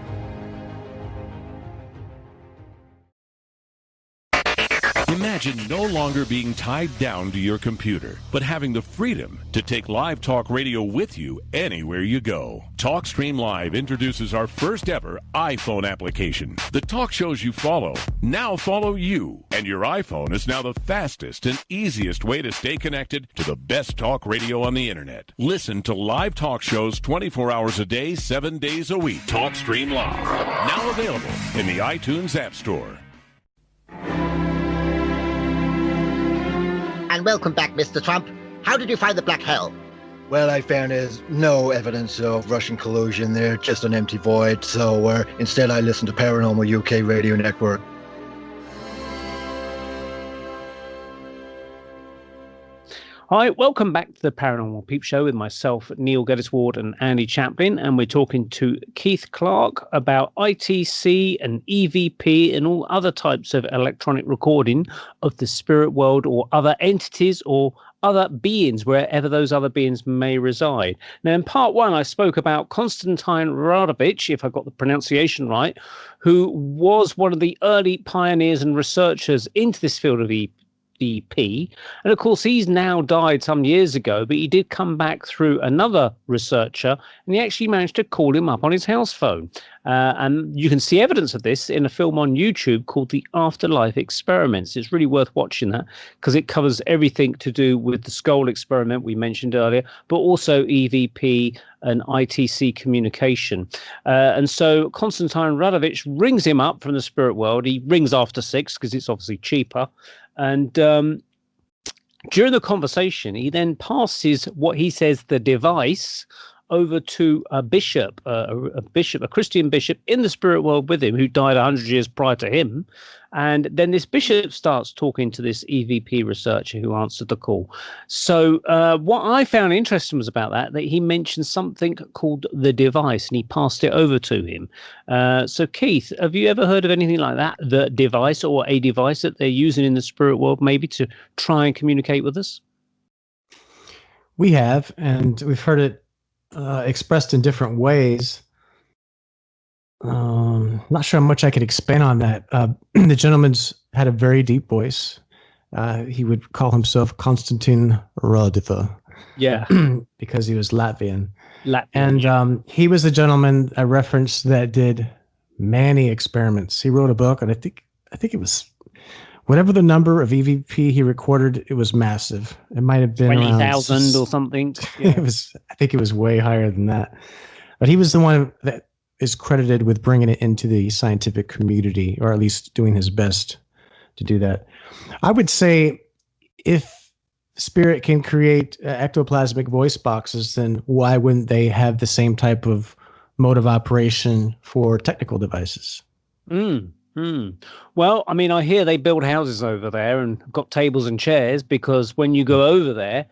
Imagine no longer being tied down to your computer, but having the freedom to take live talk radio with you anywhere you go. TalkStream Live introduces our first ever iPhone application. The talk shows you follow now follow you, and your iPhone is now the fastest and easiest way to stay connected to the best talk radio on the internet. Listen to live talk shows 24 hours a day, 7 days a week. TalkStream Live, now available in the iTunes App Store. And welcome back, Mr. Trump. How did you find the black hole? Well, I found there's no evidence of Russian collusion there, just an empty void. So instead I listened to Paranormal UK Radio Network. Hi, welcome back to the Paranormal Peep Show with myself, Neil Geddes-Ward and Andy Chaplin, and we're talking to Keith Clarke about ITC and EVP and all other types of electronic recording of the spirit world or other entities or other beings, wherever those other beings may reside. Now, in part 1, I spoke about Konstantin Radovich, if I got the pronunciation right, who was one of the early pioneers and researchers into this field of EVP. And of course, he's now died some years ago, but he did come back through another researcher, and he actually managed to call him up on his house phone. And you can see evidence of this in a film on YouTube called The Afterlife Experiments. It's really worth watching that because it covers everything to do with the skull experiment we mentioned earlier, but also EVP and ITC communication. And so Konstantin Radovich rings him up from the spirit world. He rings after 6 because it's obviously cheaper. And during the conversation, he then passes what he says the device over to a bishop, a Christian bishop in the spirit world with him, who died 100 years prior to him. And then this bishop starts talking to this EVP researcher who answered the call. So what I found interesting was about that he mentioned something called the device, and he passed it over to him. So Keith, have you ever heard of anything like that, the device or a device that they're using in the spirit world maybe to try and communicate with us? We have, and we've heard it expressed in different ways. Not sure how much I could expand on that. The gentleman's had a very deep voice. He would call himself Konstantin Radovich. Yeah, because he was Latvian. And he was the gentleman I referenced that did many experiments. He wrote a book, and I think it was whatever the number of EVP he recorded. It was massive. It might have been 20,000 or something. Yeah. I think it was way higher than that. But he was the one that is credited with bringing it into the scientific community, or at least doing his best to do that. I would say if Spirit can create ectoplasmic voice boxes, then why wouldn't they have the same type of mode of operation for technical devices? Well, I mean, I hear they build houses over there and got tables and chairs, because when you go over there,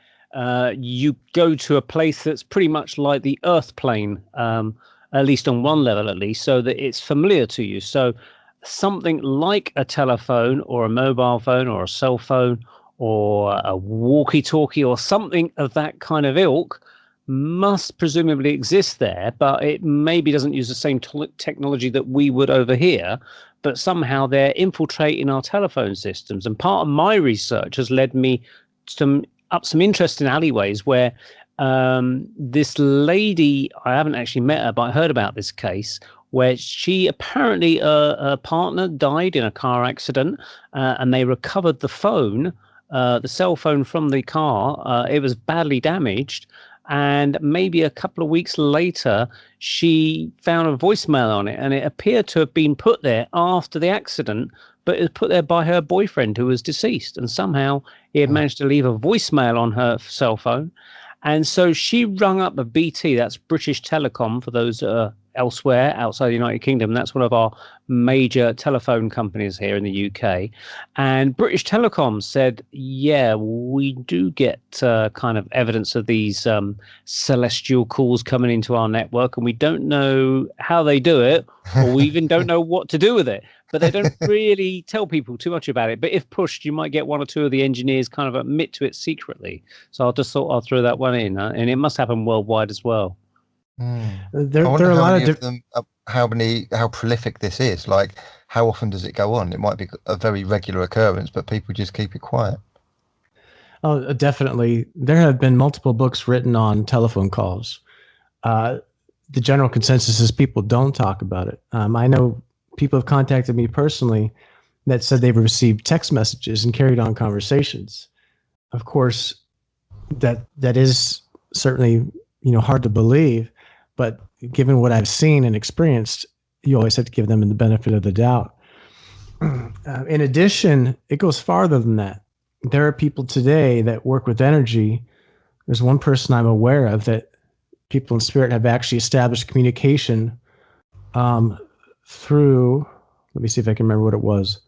you go to a place that's pretty much like the Earth plane, at least on one level, at least, so that it's familiar to you. So something like a telephone or a mobile phone or a cell phone or a walkie-talkie or something of that kind of ilk must presumably exist there, but it maybe doesn't use the same technology that we would over here, but somehow they're infiltrating our telephone systems. And part of my research has led me up some interesting alleyways where this lady, I haven't actually met her, but I heard about this case where she apparently, her partner died in a car accident, and they recovered the phone, the cell phone from the car. It was badly damaged. And maybe a couple of weeks later, she found a voicemail on it, and it appeared to have been put there after the accident, but it was put there by her boyfriend who was deceased. And somehow he had managed to leave a voicemail on her cell phone. And so she rung up a BT, that's British Telecom for those elsewhere outside the United Kingdom. That's one of our major telephone companies here in the UK. And British Telecom said, yeah, we do get kind of evidence of these celestial calls coming into our network, and we don't know how they do it, or we even don't know what to do with it. But they don't really tell people too much about it. But if pushed, you might get one or two of the engineers kind of admit to it secretly. So I just thought I'll throw that one in. And it must happen worldwide as well. There are a lot of them. How prolific this is. Like, how often does it go on? It might be a very regular occurrence, but people just keep it quiet. Oh, definitely. There have been multiple books written on telephone calls. The general consensus is people don't talk about it. I know people have contacted me personally that said they've received text messages and carried on conversations. Of course, that is certainly, hard to believe, but given what I've seen and experienced, you always have to give them the benefit of the doubt. In addition, it goes farther than that. There are people today that work with energy. There's one person I'm aware of that people in spirit have actually established communication through, let me see if I can remember what it was.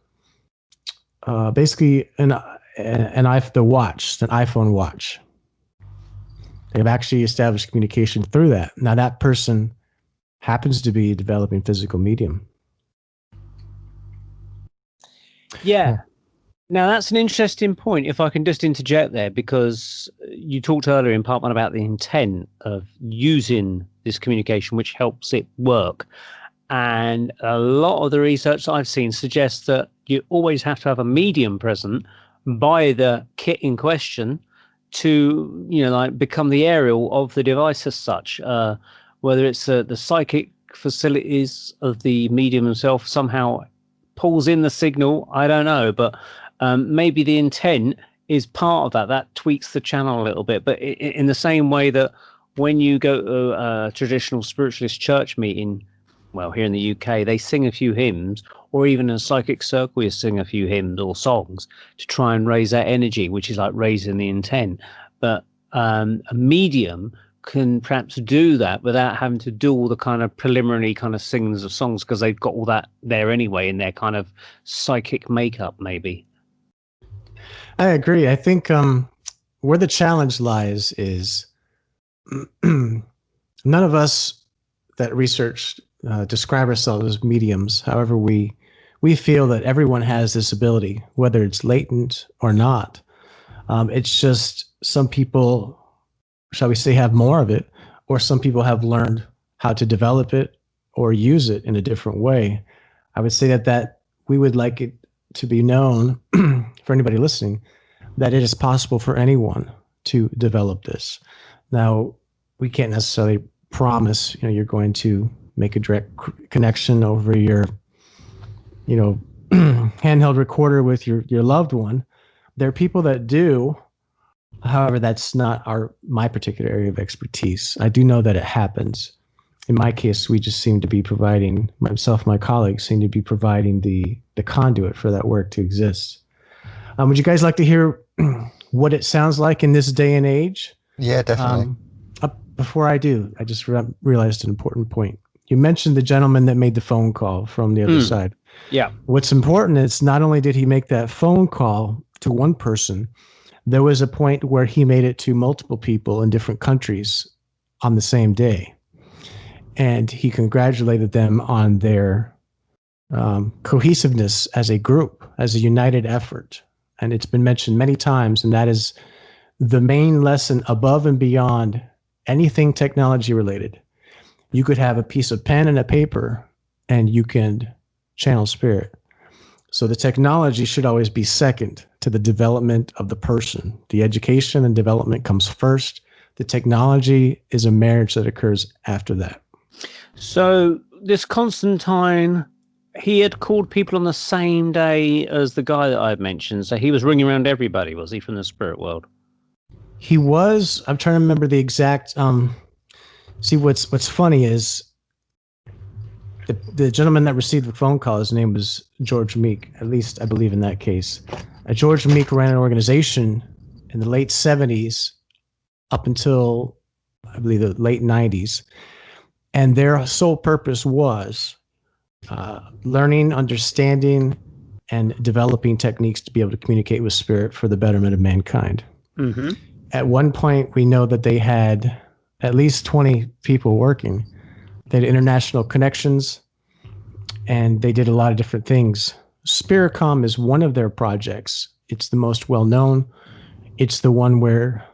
Basically the iPhone watch. They've actually established communication through that. Now that person happens to be developing physical medium. Yeah. Now that's an interesting point, if I can just interject there, because you talked earlier in part one about the intent of using this communication, which helps it work. And a lot of the research I've seen suggests that you always have to have a medium present by the kit in question to, become the aerial of the device as such. Whether it's the psychic facilities of the medium himself somehow pulls in the signal, I don't know, but maybe the intent is part of that. That tweaks the channel a little bit. But in the same way that when you go to a traditional spiritualist church meeting, well, here in the UK, they sing a few hymns, or even in a psychic circle, you sing a few hymns or songs to try and raise that energy, which is like raising the intent. But a medium can perhaps do that without having to do all the kind of preliminary kind of singings of songs, because they've got all that there anyway in their kind of psychic makeup, maybe. I agree. I think where the challenge lies is none of us that researched describe ourselves as mediums. However, we feel that everyone has this ability, whether it's latent or not. It's just some people, shall we say, have more of it, or some people have learned how to develop it or use it in a different way. I would say that we would like it to be known for anybody listening that it is possible for anyone to develop this. Now, we can't necessarily promise, you're going to make a direct connection over your, handheld recorder with your loved one. There are people that do. However, that's not my particular area of expertise. I do know that it happens. In my case, we just seem to be providing, myself and my colleagues seem to be providing the conduit for that work to exist. Would you guys like to hear what it sounds like in this day and age? Yeah, definitely. Before I do, I just realized an important point. You mentioned the gentleman that made the phone call from the other side. Yeah. What's important is not only did he make that phone call to one person, There was a point where he made it to multiple people in different countries on the same day. And he congratulated them on their cohesiveness as a group, as a united effort. And it's been mentioned many times, and that is the main lesson above and beyond anything technology related. You could have a piece of pen and a paper, and you can channel spirit. So the technology should always be second to the development of the person. The education and development comes first. The technology is a marriage that occurs after that. So this Constantine, he had called people on the same day as the guy that I had mentioned. So he was ringing around everybody, was he, from the spirit world? He was. I'm trying to remember the exact. See, what's funny is the gentleman that received the phone call, his name was George Meek. At least I believe in that case. George Meek ran an organization in the late 70s up until, I believe, the late 90s. And their sole purpose was learning, understanding, and developing techniques to be able to communicate with spirit for the betterment of mankind. Mm-hmm. At one point, we know that they had at least 20 people working. They had international connections, and they did a lot of different things. Spiritcom is one of their projects. It's the most well-known. It's the one where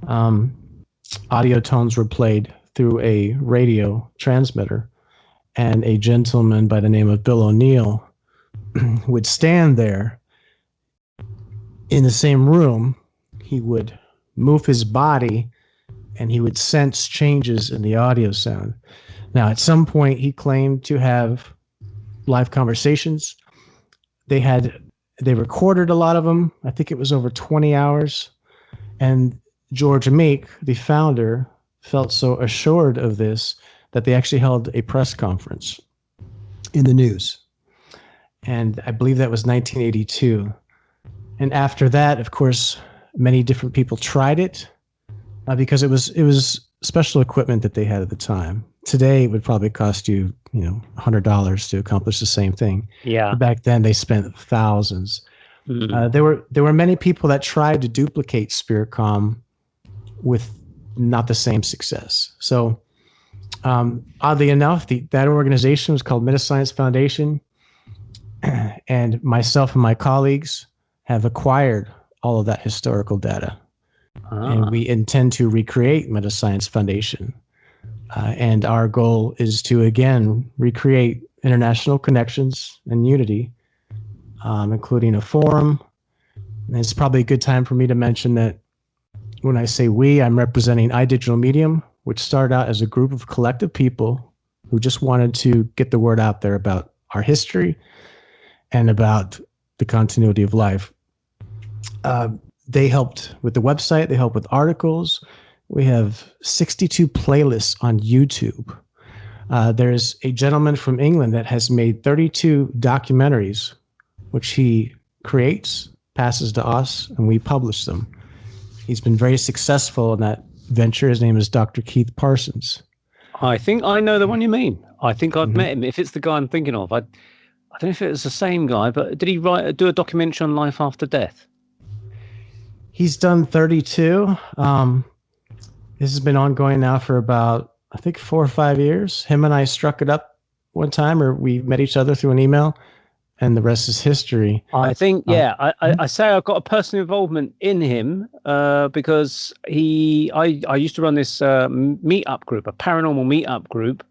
audio tones were played through a radio transmitter, and a gentleman by the name of Bill O'Neill would stand there in the same room. He would move his body, and he would sense changes in the audio sound. Now, at some point, he claimed to have live conversations. They recorded a lot of them. I think it was over 20 hours. And George Meek, the founder, felt so assured of this that they actually held a press conference in the news. And I believe that was 1982. And after that, of course, many different people tried it because it was special equipment that they had at the time. Today, it would probably cost you, $100 to accomplish the same thing. Yeah. Back then, they spent thousands. Mm-hmm. There were many people that tried to duplicate Spiritcom with not the same success. So, oddly enough, that organization was called Metascience Foundation, and myself and my colleagues have acquired all of that historical data. And we intend to recreate Metascience Foundation. And our goal is to, again, recreate international connections and unity, including a forum. And it's probably a good time for me to mention that when I say we, I'm representing IDigital Medium, which started out as a group of collective people who just wanted to get the word out there about our history and about the continuity of life. They helped with the website. They helped with articles. We have 62 playlists on YouTube. There's a gentleman from England that has made 32 documentaries, which he creates, passes to us, and we publish them. He's been very successful in that venture. His name is Dr. Keith Parsons. I think I know the one you mean. I think I've met him. If it's the guy I'm thinking of, I don't know if it was the same guy, but did he do a documentary on life after death? He's done 32. This has been ongoing now for about, I think, 4 or 5 years. Him and I struck it up one time, or we met each other through an email, and the rest is history. I think, I say I've got a personal involvement in him because I used to run this meetup group, a paranormal meetup group,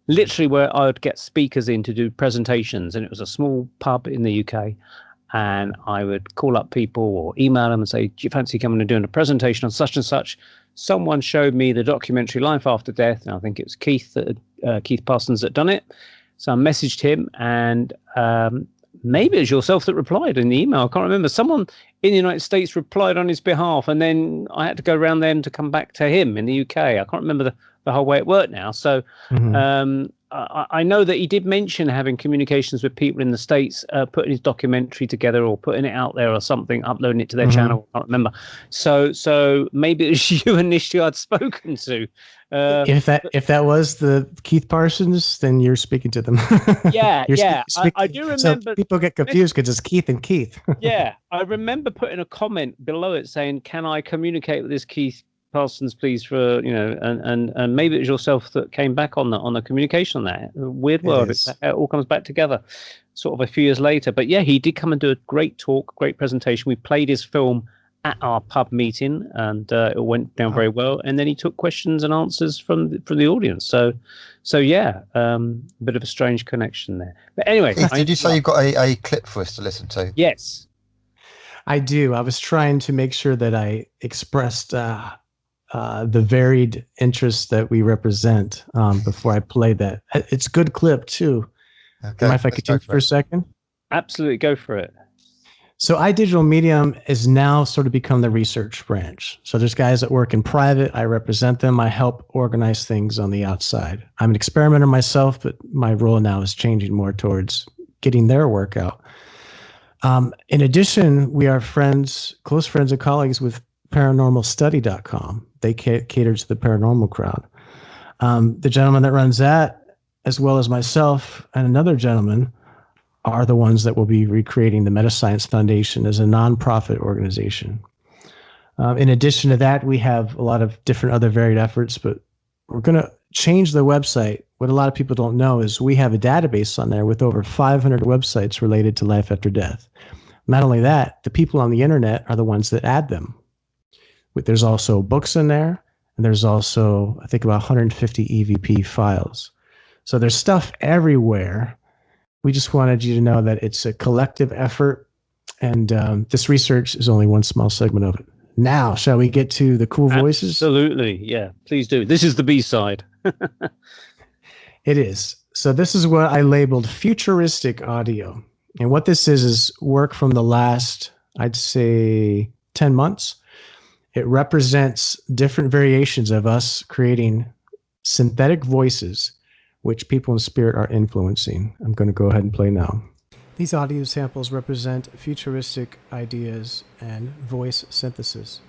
literally where I would get speakers in to do presentations, and it was a small pub in the UK. And I would call up people or email them and say, do you fancy coming and doing a presentation on such and such? Someone showed me the documentary Life After Death, and I think it was Keith Parsons that done it. So I messaged him, and maybe it was yourself that replied in the email. I can't remember. Someone in the United States replied on his behalf, and then I had to go around them to come back to him in the UK. I can't remember the whole way it worked now. So I know that he did mention having communications with people in the States, putting his documentary together or putting it out there or something, uploading it to their channel. I can't remember. So maybe it was you initially I'd spoken to. If that was the Keith Parsons, then you're speaking to them. Yeah, I do remember. So people get confused because it's Keith and Keith. Yeah, I remember putting a comment below it saying, "Can I communicate with this Keith Parsons, please?" For and maybe it was yourself that came back on the communication on that. Weird world. It all comes back together, sort of a few years later. But yeah, he did come and do a great talk, great presentation. We played his film at our pub meeting, and it went down very well. And then he took questions and answers from the audience. So yeah, a bit of a strange connection there. But anyway, did you say you've got a clip for us to listen to? Yes, I do. I was trying to make sure that I expressed the varied interests that we represent before I play that. It's a good clip too. Okay, mind if I continue for a second? Absolutely, go for it. So IDigital Medium has now sort of become the research branch. So there's guys that work in private. I represent them. I help organize things on the outside. I'm an experimenter myself, but my role now is changing more towards getting their work out. In addition, we are close friends and colleagues with paranormalstudy.com. They cater to the paranormal crowd. The gentleman that runs that, as well as myself and another gentleman, are the ones that will be recreating the Metascience Foundation as a nonprofit organization. In addition to that, we have a lot of different other varied efforts, but we're going to change the website. What a lot of people don't know is we have a database on there with over 500 websites related to life after death. Not only that, the people on the internet are the ones that add them. There's also books in there, and there's also, I think, about 150 EVP files. So there's stuff everywhere. We just wanted you to know that it's a collective effort, and this research is only one small segment of it. Now, shall we get to the cool voices? Absolutely, yeah. Please do. This is the B-side. It is. So this is what I labeled futuristic audio. And what this is work from the last, I'd say, 10 months. It represents different variations of us creating synthetic voices which people in spirit are influencing. I'm going to go ahead and play now. These audio samples represent futuristic ideas and voice synthesis.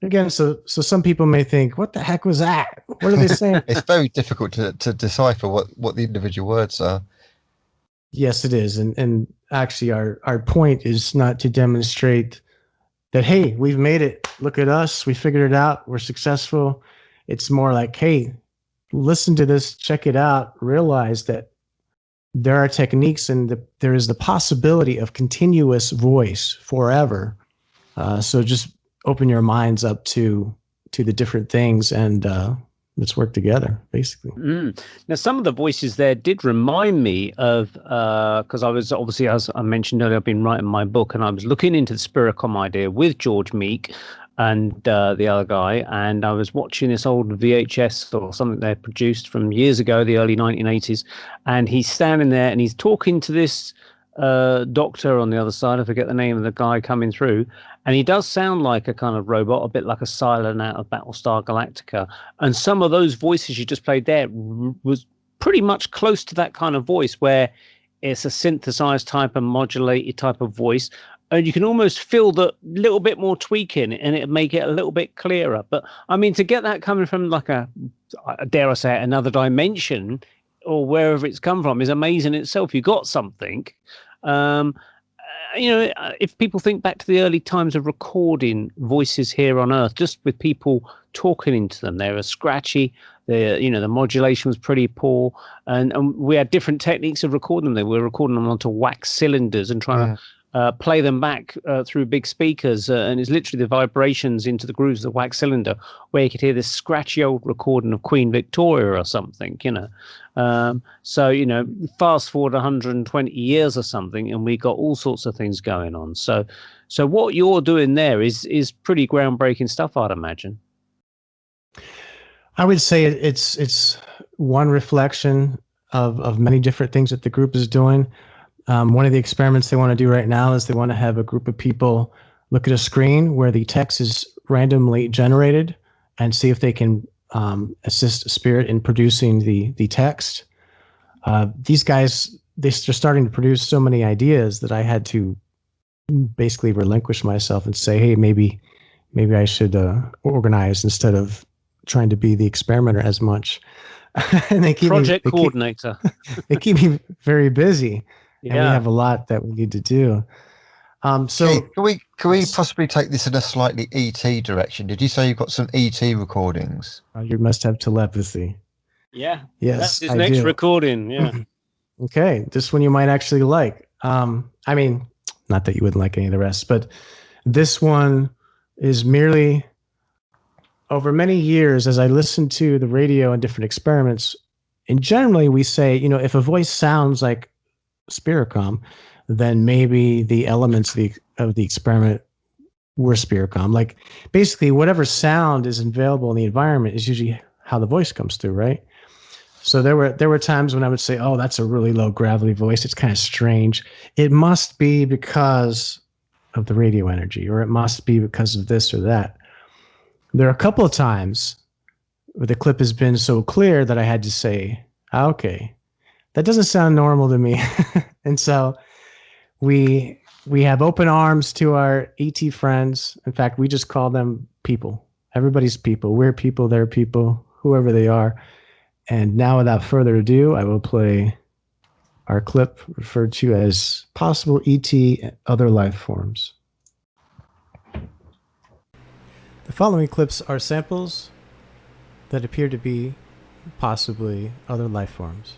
Again, so some people may think, what the heck was that? What are they saying? It's very difficult to decipher what the individual words are. Yes, it is. And actually, our point is not to demonstrate that, hey, we've made it. Look at us. We figured it out. We're successful. It's more like, hey, listen to this, check it out, realize that there are techniques and there is the possibility of continuous voice forever. So just open your minds up to the different things and let's work together, basically. Now, some of the voices there did remind me of, because I was obviously, as I mentioned earlier, I've been writing my book and I was looking into the Spiritcom idea with George Meek and the other guy, and I was watching this old VHS or something they produced from years ago, the early 1980s, and he's standing there and he's talking to this doctor on the other side. I forget the name of the guy coming through, and he does sound like a kind of robot, a bit like a Cylon out of Battlestar Galactica. And some of those voices you just played there was pretty much close to that kind of voice, where it's a synthesized type of modulated type of voice, and you can almost feel the little bit more tweaking, and it make it a little bit clearer. But I mean, to get that coming from like dare I say it, another dimension, or wherever it's come from, is amazing in itself. You got something. If people think back to the early times of recording voices here on Earth, just with people talking into them, they were scratchy. The modulation was pretty poor, and we had different techniques of recording them. We were recording them onto wax cylinders and trying to play them back through big speakers, and it's literally the vibrations into the grooves of the wax cylinder where you could hear this scratchy old recording of Queen Victoria or something, So, fast forward 120 years or something, and we got all sorts of things going on. So what you're doing there is pretty groundbreaking stuff, I'd imagine. I would say it's one reflection of many different things that the group is doing. One of the experiments they want to do right now is they want to have a group of people look at a screen where the text is randomly generated and see if they can assist spirit in producing the text. These guys, they're starting to produce so many ideas that I had to basically relinquish myself and say, hey, maybe I should organize instead of trying to be the experimenter as much. And they keep coordinator. They keep me very busy. Yeah. And we have a lot that we need to do. So Keith, can we possibly take this in a slightly ET direction? Did you say you've got some ET recordings? You must have telepathy. Yeah. Yes, that's his I next do. recording. Yeah. Okay, this one you might actually like. I mean, not that you wouldn't like any of the rest, but this one is merely over many years as I listened to the radio and different experiments. And generally, we say, if a voice sounds like Spiricom, then maybe the elements of the experiment were Spiricom. Like basically whatever sound is available in the environment is usually how the voice comes through, right? So there were times when I would say, oh, that's a really low gravity voice. It's kind of strange. It must be because of the radio energy, or it must be because of this or that. There are a couple of times where the clip has been so clear that I had to say, okay, that doesn't sound normal to me. And so we have open arms to our ET friends. In fact, we just call them people. Everybody's people. We're people, they're people, whoever they are. And now, without further ado, I will play our clip referred to as possible ET and other life forms. The following clips are samples that appear to be possibly other life forms.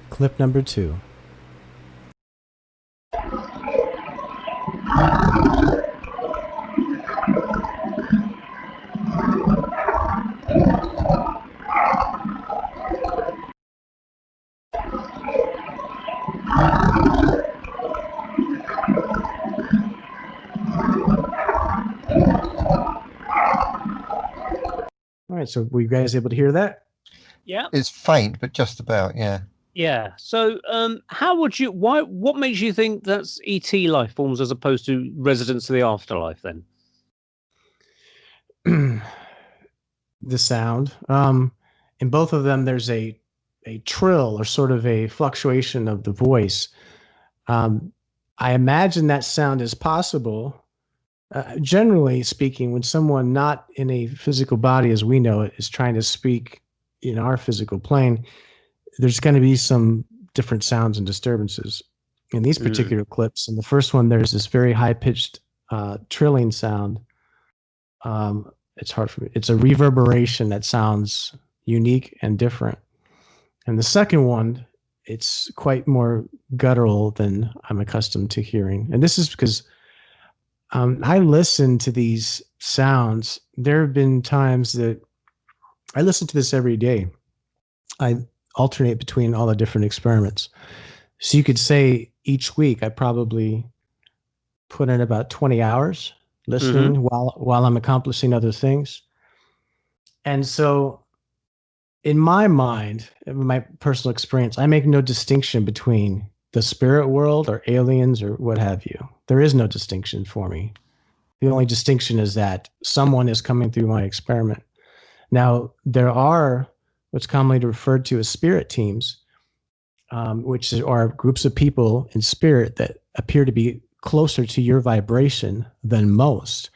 Clip number 2. All right, so were you guys able to hear that? Yeah. It's faint, but just about, yeah. Yeah. So, what makes you think that's ET life forms as opposed to residents of the afterlife then? The sound. In both of them, there's a trill or sort of a fluctuation of the voice. I imagine that sound is possible. Generally speaking, when someone not in a physical body as we know it is trying to speak in our physical plane, there's going to be some different sounds and disturbances. In these particular clips, in the first one, there's this very high-pitched trilling sound. It's hard for me. It's a reverberation that sounds unique and different. And the second one, it's quite more guttural than I'm accustomed to hearing. And this is because I listen to these sounds. There have been times that I listen to this every day. alternate between all the different experiments. So you could say each week I probably put in about 20 hours listening while I'm accomplishing other things. And so in my mind, in my personal experience, I make no distinction between the spirit world or aliens or what have you. There is no distinction for me. The only distinction is that someone is coming through my experiment. Now, there are what's commonly referred to as spirit teams, which are groups of people in spirit that appear to be closer to your vibration than most.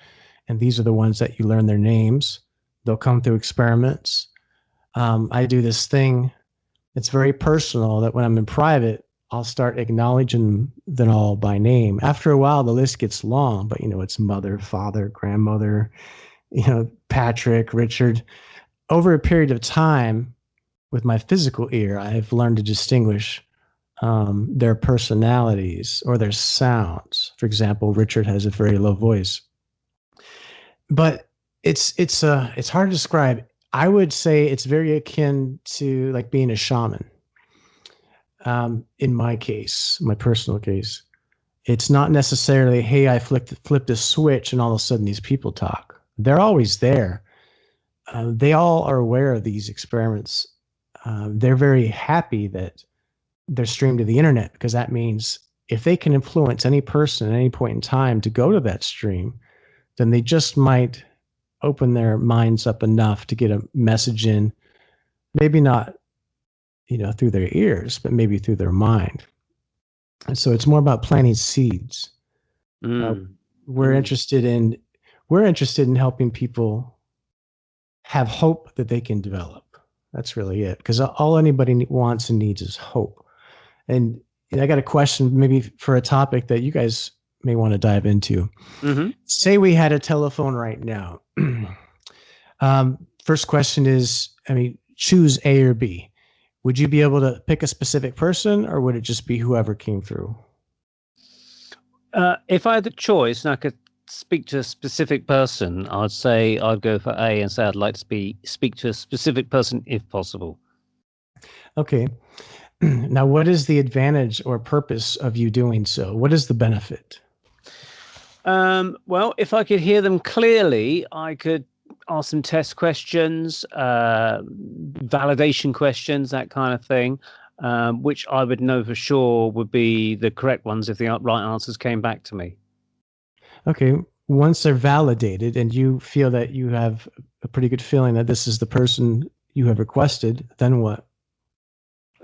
And these are the ones that you learn their names. They'll come through experiments. I do this thing. It's very personal that when I'm in private, I'll start acknowledging them all by name. After a while, the list gets long, but it's mother, father, grandmother, Patrick, Richard. Over a period of time, with my physical ear, I've learned to distinguish their personalities or their sounds. For example, Richard has a very low voice, but it's hard to describe. I would say it's very akin to like being a shaman. In my case, my personal case, it's not necessarily, hey, I flipped a switch and all of a sudden these people talk. They're always there. They all are aware of these experiments. They're very happy that they're streamed to the internet, because that means if they can influence any person at any point in time to go to that stream, then they just might open their minds up enough to get a message in, maybe not through their ears, but maybe through their mind. And so it's more about planting seeds. We're interested in helping people have hope that they can develop. That's really it, because all anybody wants and needs is hope. And I got a question maybe for a topic that you guys may want to dive into. Say we had a telephone right now. First question is, choose A or B. Would you be able to pick a specific person, or would it just be whoever came through? If I had the choice and I could speak to a specific person, I'd say I'd go for A and say I'd like to speak to a specific person if possible. Okay. Now, what is the advantage or purpose of you doing so? What is the benefit? Well, if I could hear them clearly, I could ask them test questions, validation questions, that kind of thing, which I would know for sure would be the correct ones if the right answers came back to me. Okay. Once they're validated and you feel that you have a pretty good feeling that this is the person you have requested, then what?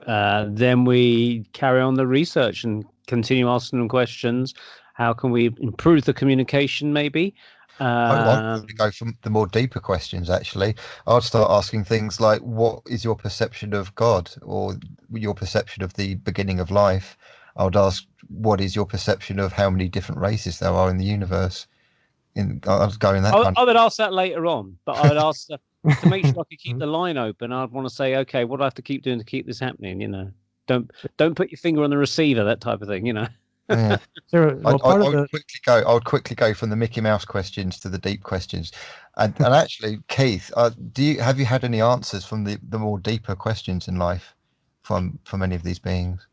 Then we carry on the research and continue asking them questions. How can we improve the communication, maybe? I'd go for the more deeper questions, actually. I'd start asking things like, what is your perception of God, or your perception of the beginning of life? I would ask, what is your perception of how many different races there are in the universe? I'd go in that kind of... I would ask that later on, but I would ask to make sure I could keep the line open. I'd want to say, okay, what do I have to keep doing to keep this happening? Don't put your finger on the receiver, that type of thing, Yeah. I would quickly go from the Mickey Mouse questions to the deep questions, and actually, Keith, have you had any answers from the more deeper questions in life from any of these beings?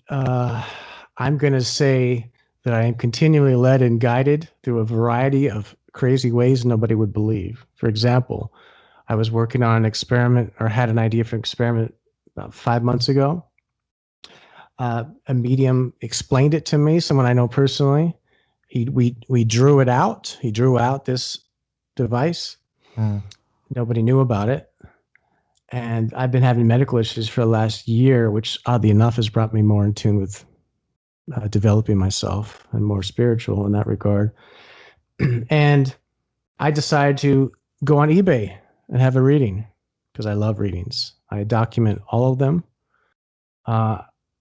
I'm going to say that I am continually led and guided through a variety of crazy ways nobody would believe. For example, I was working on an experiment, or had an idea for an experiment about 5 months ago. A medium explained it to me, someone I know personally. We drew it out. He drew out this device. Nobody knew about it. And I've been having medical issues for the last year, which oddly enough has brought me more in tune with developing myself and more spiritual in that regard. And I decided to go on eBay and have a reading, because I love readings. I document all of them.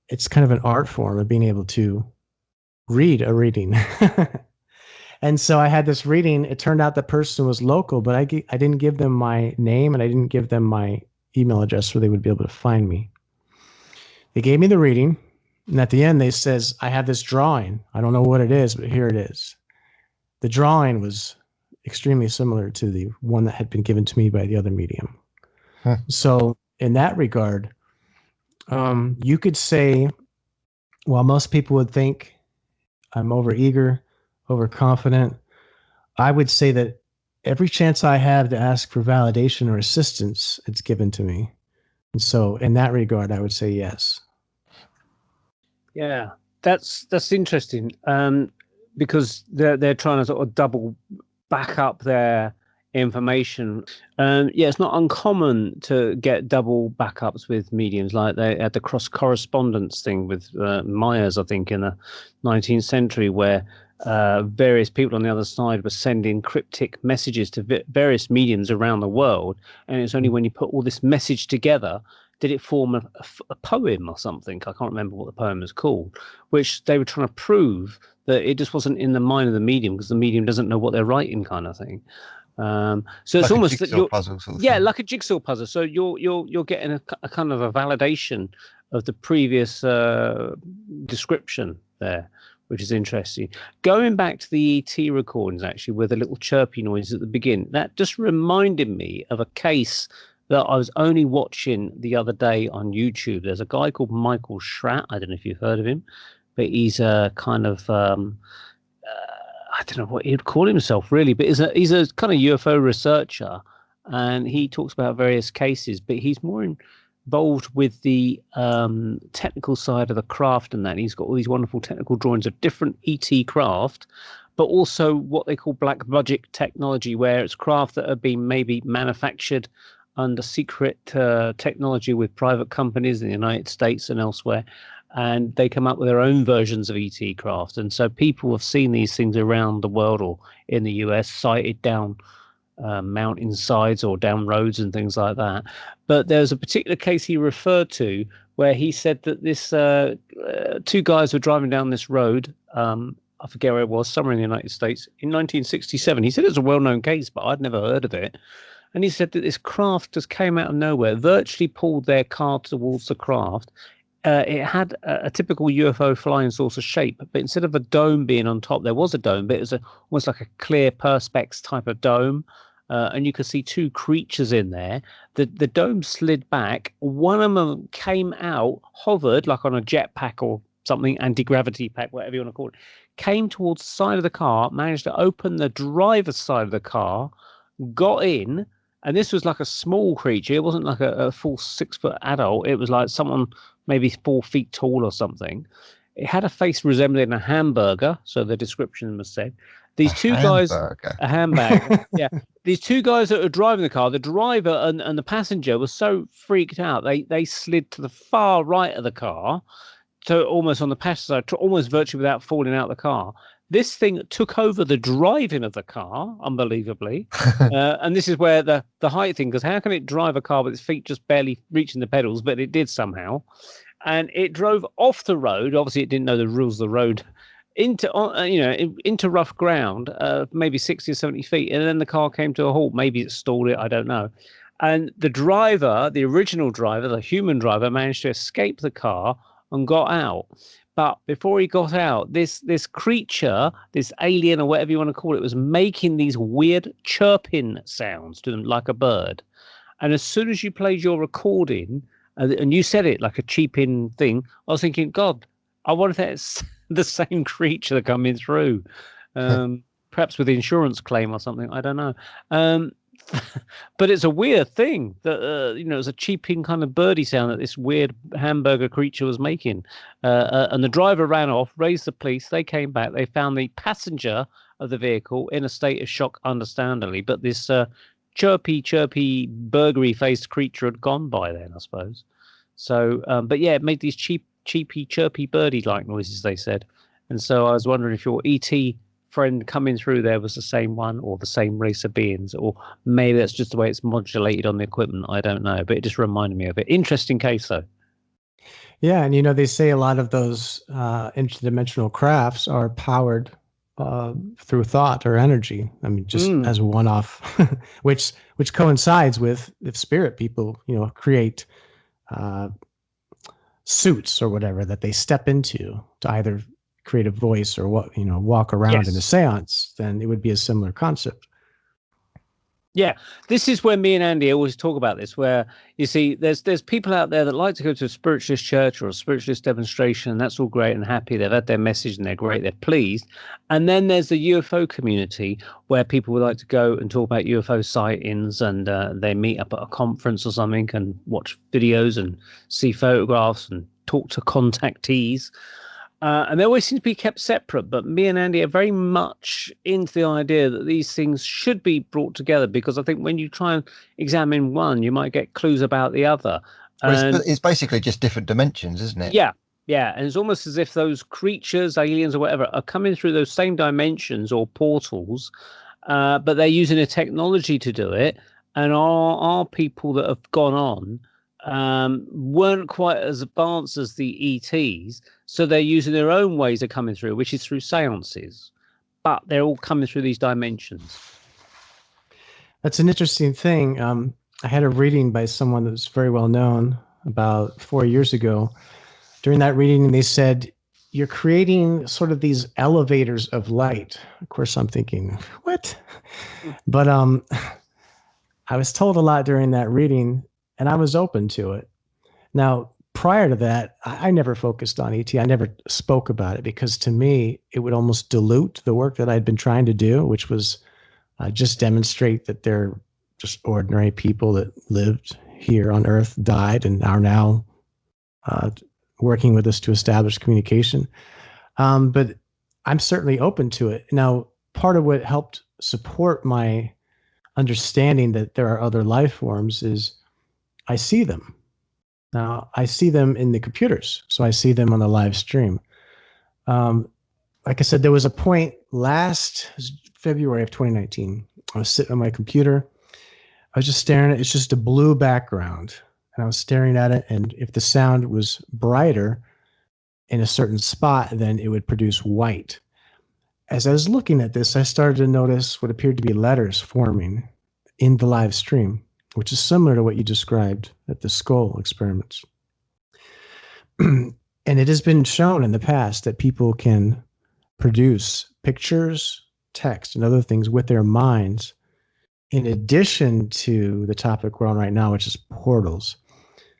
It's kind of an art form of being able to read a reading. And so I had this reading. It turned out the person was local, but I didn't give them my name, and I didn't give them my email address where they would be able to find me. They gave me the reading, and at the end they says, I have this drawing. I don't know what it is, but here it is. The drawing was extremely similar to the one that had been given to me by the other medium. So in that regard, you could say, while most people would think I'm overeager, overconfident, I would say that every chance I have to ask for validation or assistance, it's given to me. And so in that regard, I would say yes. Yeah, that's interesting. Because they're trying to sort of double back up their information. Yeah, it's not uncommon to get double backups with mediums. Like they had the cross correspondence thing with Myers, I think, in the 19th century, where various people on the other side were sending cryptic messages to various mediums around the world, and it's only when you put all this message together did it form a poem or something. I can't remember what the poem is called, which they were trying to prove that it just wasn't in the mind of the medium, because the medium doesn't know what they're writing, kind of thing. So it's like almost a jigsaw puzzle sort of yeah, thing. like a jigsaw puzzle. So you're getting a kind of a validation of the previous description there, which is interesting. Going back to the ET recordings, actually, with a little chirpy noise at the beginning, that just reminded me of a case that I was only watching the other day on YouTube. There's a guy called Michael Schratt. I don't know if you've heard of him, but he's a kind of I don't know what he'd call himself really, but he's a kind of UFO researcher, and he talks about various cases, but he's more involved with the technical side of the craft and that. And he's got all these wonderful technical drawings of different ET craft, but also what they call black budget technology, where it's craft that have been maybe manufactured under secret technology with private companies in the United States and elsewhere. And they come up with their own versions of ET craft. And so people have seen these things around the world or in the US, sighted down mountain sides or down roads and things like that. But there's a particular case he referred to where he said that this two guys were driving down this road. I forget where it was, somewhere in the United States, in 1967. He said it was a well-known case, but I'd never heard of it. And he said that this craft just came out of nowhere, virtually pulled their car towards the craft. It had a typical UFO flying saucer shape, but instead of a dome being on top, there was a dome, but it was almost like a clear perspex type of dome. And you could see two creatures in there. The dome slid back. One of them came out, hovered like on a jetpack or something, anti-gravity pack, whatever you want to call it, came towards the side of the car, managed to open the driver's side of the car, got in. And this was like a small creature. It wasn't like a full 6-foot adult. It was like someone maybe 4 feet tall or something. It had a face resembling a hamburger. So the description was said. These two guys, a hamburger. Yeah. These two guys that were driving the car, the driver and the passenger was so freaked out. They slid to the far right of the car. So almost on the passenger side, almost virtually without falling out of the car. This thing took over the driving of the car, unbelievably. And this is where the height thing, because how can it drive a car with its feet just barely reaching the pedals? But it did somehow. And it drove off the road. Obviously, it didn't know the rules of the road. Into rough ground, maybe 60 or 70 feet. And then the car came to a halt. Maybe it stalled it. I don't know. And the driver, the original driver, the human driver, managed to escape the car and got out. But before he got out, this creature, this alien or whatever you want to call it, was making these weird chirping sounds to them like a bird. And as soon as you played your recording, and you said it like a cheaping thing, I was thinking, God, I wonder if that's the same creature that coming through. Perhaps with the insurance claim or something. I don't know. But it's a weird thing that it was a cheeping kind of birdie sound that this weird hamburger creature was making, and the driver ran off, raised the police. They came back. They found the passenger of the vehicle in a state of shock, understandably, but this chirpy burgery faced creature had gone by then, I suppose. So but yeah, it made these cheepy chirpy birdie like noises, they said. And so I was wondering if your ET friend coming through there was the same one or the same race of beings, or maybe that's just the way it's modulated on the equipment. I don't know, but it just reminded me of it. Interesting case though. Yeah, and they say a lot of those interdimensional crafts are powered through thought or energy. I mean, just as a one-off, which coincides with if spirit people create suits or whatever that they step into to either create a voice or walk around in a seance, then it would be a similar concept. Yeah, this is where me and Andy always talk about this, where you see there's people out there that like to go to a spiritualist church or a spiritualist demonstration, and that's all great and happy. They've had their message and they're great, they're pleased. And then there's the UFO community where people would like to go and talk about UFO sightings, and they meet up at a conference or something and watch videos and see photographs and talk to contactees. And they always seem to be kept separate, but me and Andy are very much into the idea that these things should be brought together, because I think when you try and examine one, you might get clues about the other. Well, it's basically just different dimensions, isn't it? Yeah, yeah. And it's almost as if those creatures, aliens or whatever, are coming through those same dimensions or portals, but they're using a technology to do it. And our people that have gone on weren't quite as advanced as the ETs, so they're using their own ways of coming through, which is through seances, but they're all coming through these dimensions. That's an interesting thing. I had a reading by someone that was very well known about 4 years ago. During that reading, they said, you're creating sort of these elevators of light. Of course, I'm thinking, what? But I was told a lot during that reading, and I was open to it. Now, prior to that, I never focused on ET. I never spoke about it because to me, it would almost dilute the work that I'd been trying to do, which was just demonstrate that they're just ordinary people that lived here on Earth, died, and are now working with us to establish communication. But I'm certainly open to it. Now, part of what helped support my understanding that there are other life forms is I see them. Now, I see them in the computers, so I see them on the live stream. Like I said, there was a point last February of 2019. I was sitting on my computer. I was just staring at it. It's just a blue background. And I was staring at it, and if the sound was brighter in a certain spot, then it would produce white. As I was looking at this, I started to notice what appeared to be letters forming in the live stream, which is similar to what you described at the skull experiments. And it has been shown in the past that people can produce pictures, text, and other things with their minds, in addition to the topic we're on right now, which is portals.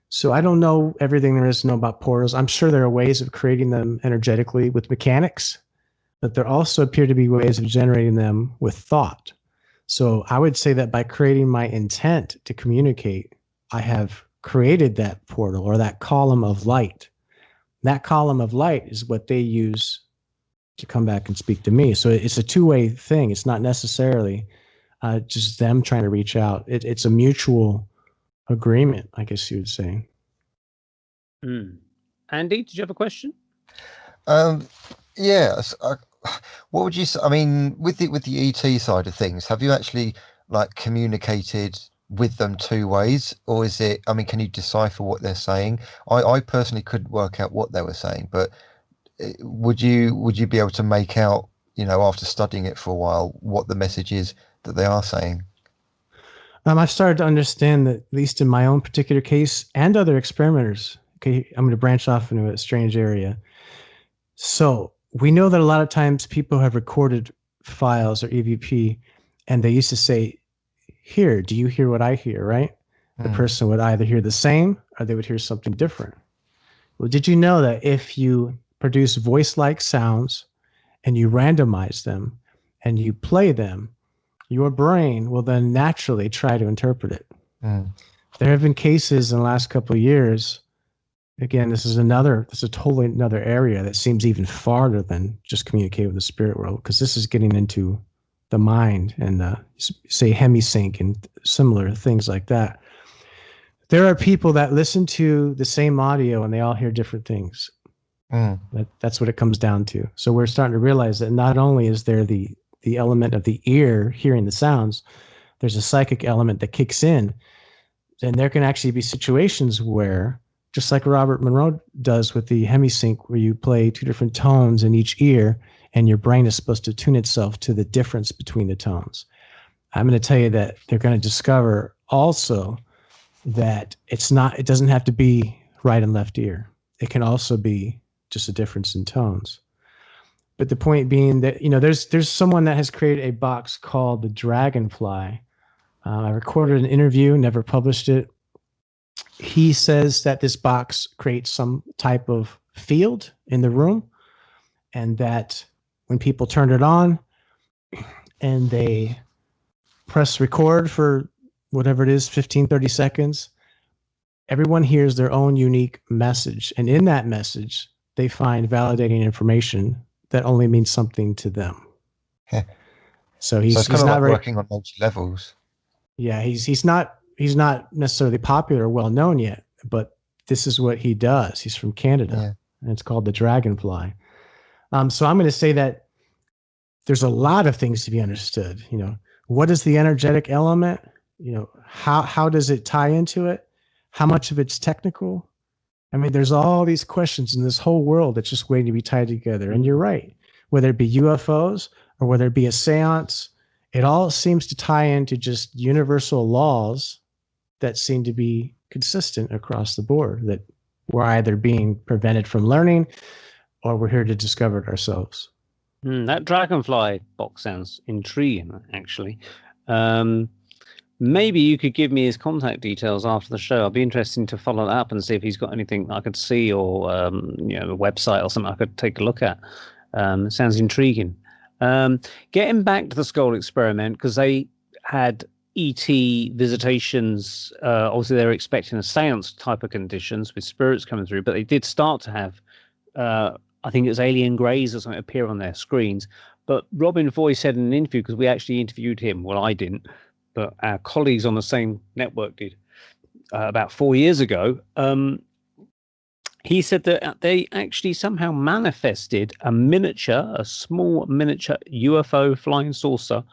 So I don't know everything there is to know about portals. I'm sure there are ways of creating them energetically with mechanics, but there also appear to be ways of generating them with thought. So I would say that by creating my intent to communicate, I have created that portal or that column of light. That column of light is what they use to come back and speak to me. So it's a two-way thing. It's not necessarily just them trying to reach out. It's a mutual agreement, I guess you would say. Andy, did you have a question? Yes. What would you say? I mean, with the ET side of things, have you actually like communicated with them two ways, or is it? I mean, can you decipher what they're saying? I personally couldn't work out what they were saying, but would you be able to make out, you know, after studying it for a while, what the message is that they are saying? I've started to understand that, at least in my own particular case and other experimenters. Okay, I'm going to branch off into a strange area. So we know that a lot of times people have recorded files or EVP, and they used to say, "Here, do you hear what I hear?" Right? The person would either hear the same or they would hear something different. Well, did you know that if you produce voice-like sounds and you randomize them and you play them, your brain will then naturally try to interpret it? There have been cases in the last couple of years. Again, this is a totally another area that seems even farther than just communicate with the spirit world, because this is getting into the mind and say hemisync and similar things like that. There are people that listen to the same audio and they all hear different things. That's what it comes down to. So we're starting to realize that not only is there the element of the ear hearing the sounds, there's a psychic element that kicks in. And there can actually be situations where, just like Robert Monroe does with the hemisync, where you play two different tones in each ear and your brain is supposed to tune itself to the difference between the tones. I'm going to tell you that they're going to discover also that it doesn't have to be right and left ear. It can also be just a difference in tones. But the point being that, you know, there's someone that has created a box called the Dragonfly. I recorded an interview, never published it. He says that this box creates some type of field in the room, and that when people turn it on and they press record for whatever it is, 15, 30 seconds, everyone hears their own unique message. And in that message, they find validating information that only means something to them. So it's kind he's of not like very, working on multi levels. yeah, he's not necessarily popular or well known yet, but this is what he does. He's from Canada, and it's called the Dragonfly. So I'm going to say that there's a lot of things to be understood. You know, what is the energetic element? You know, how does it tie into it? How much of it's technical? I mean, there's all these questions in this whole world that's just waiting to be tied together. And you're right, whether it be UFOs or whether it be a seance, it all seems to tie into just universal laws that seem to be consistent across the board, that we're either being prevented from learning or we're here to discover it ourselves. That Dragonfly box sounds intriguing, actually. Maybe you could give me his contact details after the show. I'd be interested to follow that up and see if he's got anything I could see, or a website or something I could take a look at. It sounds intriguing. Getting back to the skull experiment, because they had ET visitations. Obviously, they were expecting a seance type of conditions with spirits coming through, but they did start to have, I think it was alien greys or something, appear on their screens. But Robin Foy said in an interview, because we actually interviewed him, well, I didn't, but our colleagues on the same network did, about 4 years ago. He said that they actually somehow manifested a small miniature UFO flying saucer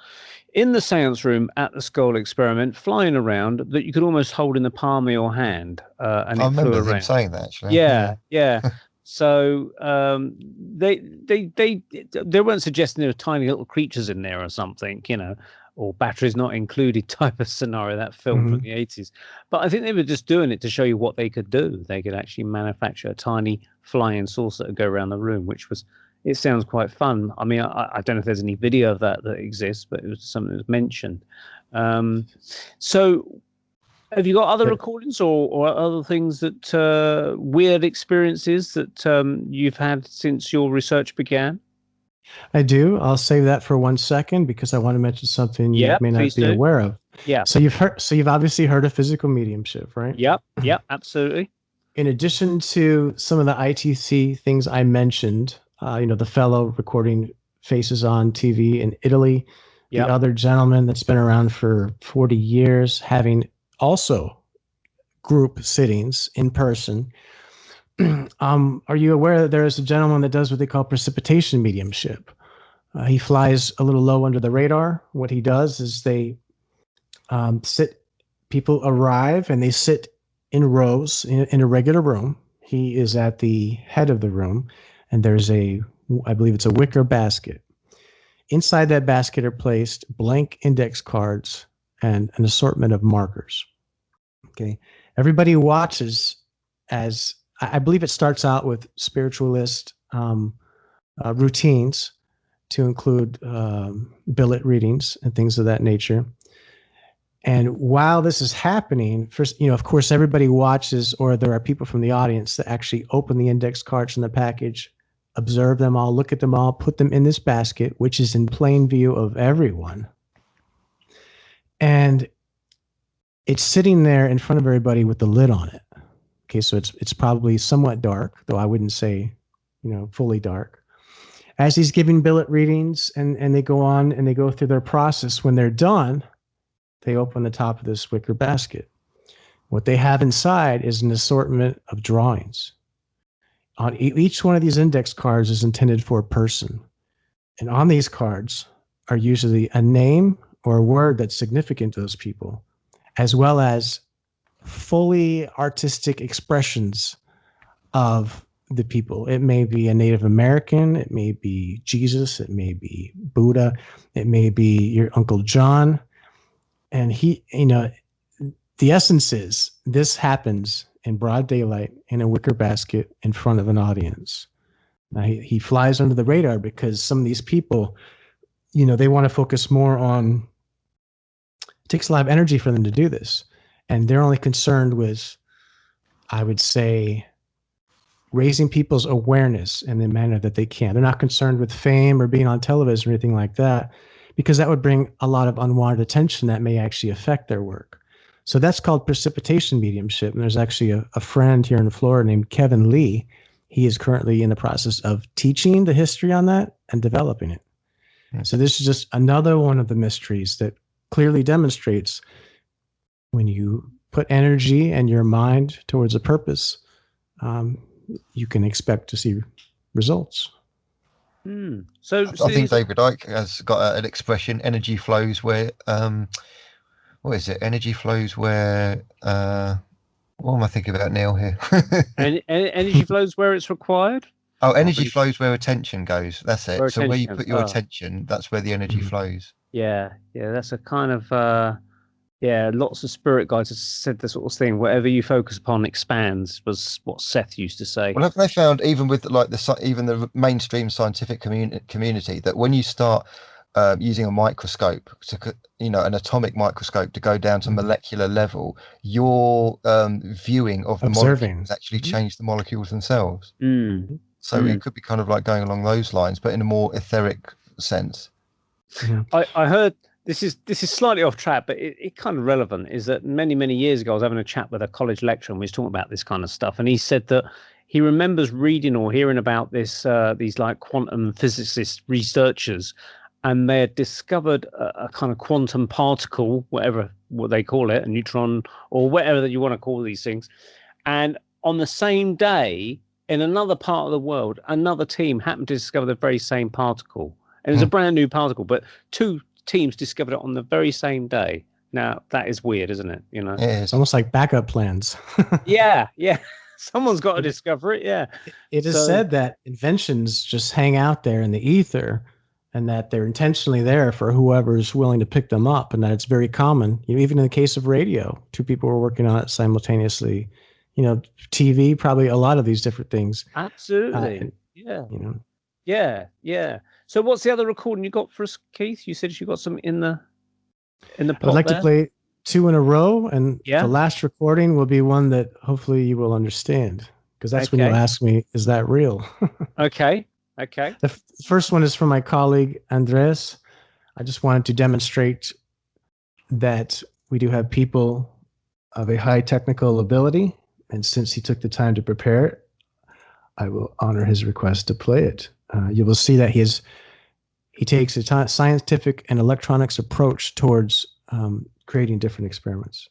in the seance room at the skull experiment, flying around, that you could almost hold in the palm of your hand. And I it flew remember around. him saying that, actually. Yeah. So they weren't suggesting there were tiny little creatures in there or something, or batteries not included type of scenario, that film from the 80s. But I think they were just doing it to show you what they could do. They could actually manufacture a tiny flying saucer to go around the room, it sounds quite fun. I mean, I don't know if there's any video of that exists, but it was something that was mentioned. So have you got other recordings or other things that weird experiences that you've had since your research began? I do. I'll save that for 1 second because I want to mention something you may not be aware of. Yeah. So you've obviously heard of physical mediumship, right? Yep, absolutely. In addition to some of the ITC things I mentioned, the fellow recording faces on TV in Italy, the other gentleman that's been around for 40 years, having also group sittings in person. Are you aware that there is a gentleman that does what they call precipitation mediumship? He flies a little low under the radar. What he does is they people arrive and they sit in rows in a regular room. He is at the head of the room, and there's I believe it's a wicker basket. Inside that basket are placed blank index cards and an assortment of markers. Okay. Everybody watches as, I believe it starts out with spiritualist routines to include billet readings and things of that nature. And while this is happening, first, of course, everybody watches, or there are people from the audience that actually open the index cards from the package, observe them all, look at them all, put them in this basket, which is in plain view of everyone. And it's sitting there in front of everybody with the lid on it. Okay, so it's probably somewhat dark, though I wouldn't say, fully dark. As he's giving billet readings and they go on and they go through their process, when they're done, they open the top of this wicker basket. What they have inside is an assortment of drawings. On each one of these index cards is intended for a person. And on these cards are usually a name or a word that's significant to those people, as well as fully artistic expressions of the people. It may be a Native American, it may be Jesus, it may be Buddha, it may be your Uncle John. And the essence is this happens in broad daylight in a wicker basket in front of an audience. Now, he flies under the radar because some of these people, they want to focus more on takes a lot of energy for them to do this. And they're only concerned with, I would say, raising people's awareness in the manner that they can. They're not concerned with fame or being on television or anything like that, because that would bring a lot of unwanted attention that may actually affect their work. So that's called precipitation mediumship. And there's actually a friend here in Florida named Kevin Lee. He is currently in the process of teaching the history on that and developing it. So this is just another one of the mysteries that clearly demonstrates when you put energy and your mind towards a purpose, you can expect to see results. So I think David Icke has got an expression: energy flows where, what is it? Energy flows where, what am I thinking about now here? and energy flows where it's required. Oh, energy flows where attention goes. That's it. So where you put your attention. attention, that's where the energy flows. Yeah. That's a kind of lots of spirit guides have said the sort of thing. Whatever you focus upon expands, was what Seth used to say. Well, have they found, even with like even the mainstream scientific community, that when you start using a microscope, an atomic microscope, to go down to molecular level, your viewing of the molecules actually change the molecules themselves. So it could be kind of like going along those lines, but in a more etheric sense. I heard, this is slightly off track, but it kind of relevant, is that many years ago I was having a chat with a college lecturer and we was talking about this kind of stuff, and he said that he remembers reading or hearing about this these like quantum physicist researchers, and they had discovered a kind of quantum particle, what they call it, a neutron or whatever that you want to call these things, and on the same day in another part of the world, another team happened to discover the very same particle. And it was a brand new particle, but two teams discovered it on the very same day. Now, that is weird, isn't it? Yeah, it's almost like backup plans. Yeah. Someone's got to discover it, yeah. It is said that inventions just hang out there in the ether, and that they're intentionally there for whoever's willing to pick them up, and that it's very common. Even in the case of radio, two people were working on it simultaneously. TV, probably a lot of these different things. Absolutely. Yeah. So what's the other recording you got for us, Keith? You said you got some in the pot. I'd like to play two in a row, and the last recording will be one that hopefully you will understand, because that's when you'll ask me, is that real? Okay. The first one is from my colleague Andres. I just wanted to demonstrate that we do have people of a high technical ability, and since he took the time to prepare it, I will honor his request to play it. You will see that he takes a scientific and electronics approach towards creating different experiments.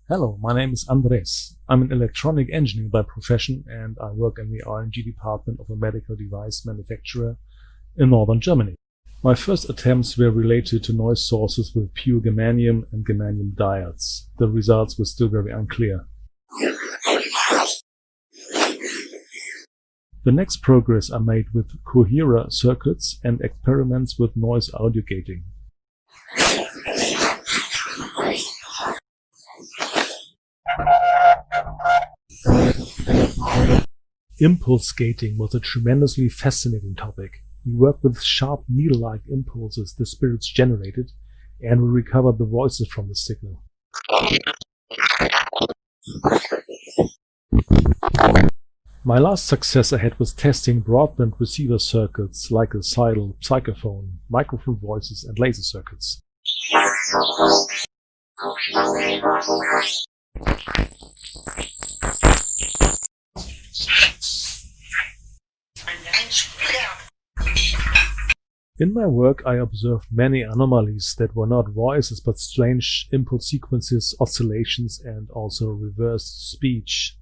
Hello, my name is Andres. I'm an electronic engineer by profession, and I work in the R&D department of a medical device manufacturer in northern Germany. My first attempts were related to noise sources with pure germanium and germanium diodes. The results were still very unclear. The next progress I made with coherer circuits and experiments with noise audio gating. Impulse gating was a tremendously fascinating topic. We worked with sharp needle-like impulses the spirits generated, and we recovered the voices from the signal. My last success I had was testing broadband receiver circuits like a sidle, psychophone, microphone voices, and laser circuits. In my work, I observed many anomalies that were not voices but strange impulse sequences, oscillations, and also reversed speech.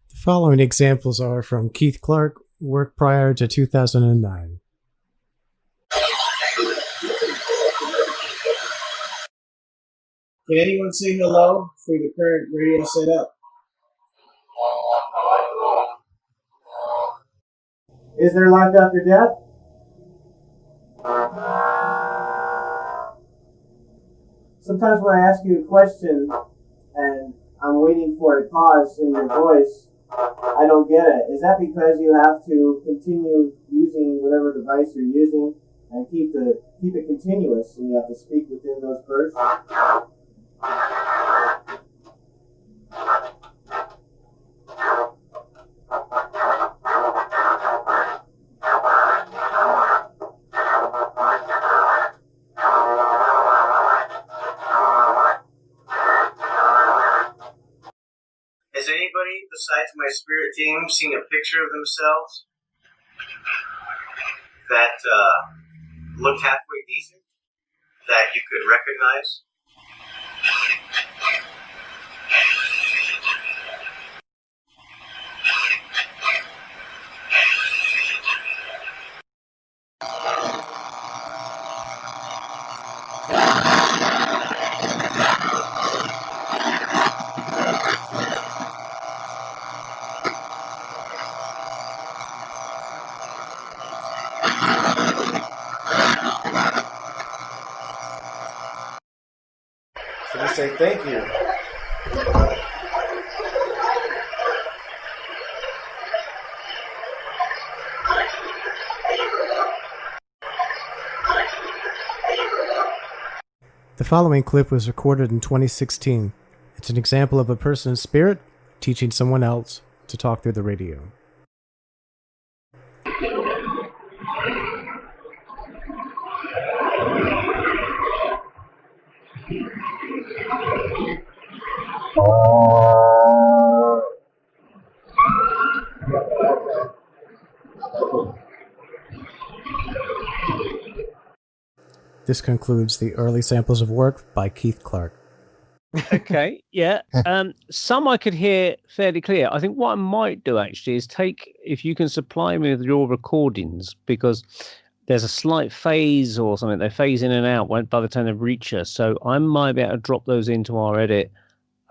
The following examples are from Keith Clarke, work prior to 2009. Can anyone say hello through the current radio setup? Is there life after death? Sometimes when I ask you a question and I'm waiting for a pause in your voice, I don't get it. Is that because you have to continue using whatever device you're using and keep it continuous, and you have to speak within those bursts? Has anybody besides my spirit team seen a picture of themselves that looked halfway decent, that you could recognize? So we say thank you. The following clip was recorded in 2016. It's an example of a person in spirit teaching someone else to talk through the radio. This concludes the early samples of work by Keith Clarke. Okay, yeah. Some I could hear fairly clear. I think what I might do actually is if you can supply me with your recordings, because there's a slight phase or something. They phase in and out by the time they reach us. So I might be able to drop those into our edit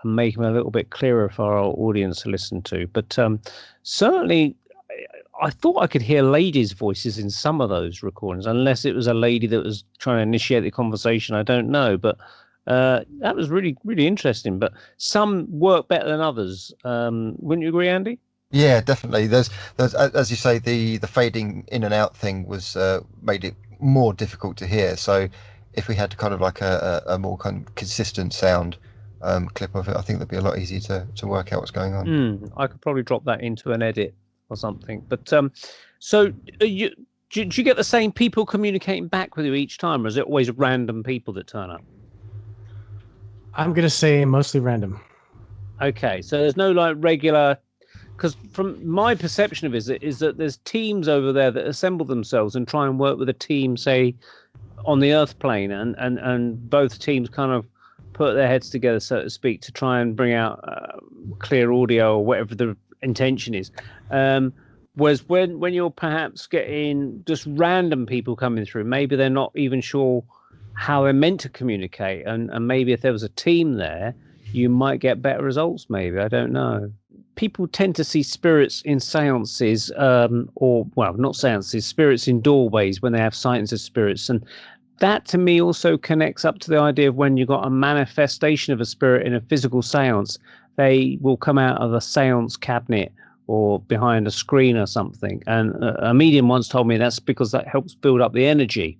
and make them a little bit clearer for our audience to listen to. But certainly, I thought I could hear ladies' voices in some of those recordings, unless it was a lady that was trying to initiate the conversation. I don't know, but that was really, really interesting. But some work better than others. Wouldn't you agree, Andy? Yeah, definitely. There's as you say, the fading in and out thing was made it more difficult to hear. So if we had kind of like a more kind of consistent sound clip of it, I think that'd be a lot easier to work out what's going on. I could probably drop that into an edit or something. But so do you get the same people communicating back with you each time, or is it always random people that turn up? I'm going to say mostly random. Okay, so there's no like regular, because from my perception of it is that there's teams over there that assemble themselves and try and work with a team, say, on the Earth plane, and both teams kind of put their heads together, so to speak, to try and bring out clear audio or whatever the intention is. Whereas when you're perhaps getting just random people coming through, maybe they're not even sure how they're meant to communicate, and maybe if there was a team there, you might get better results. Maybe, I don't know. People tend to see spirits in seances, not seances, spirits in doorways when they have sightings of spirits, and that to me also connects up to the idea of when you've got a manifestation of a spirit in a physical seance, they will come out of a seance cabinet or behind a screen or something. And a medium once told me that's because that helps build up the energy.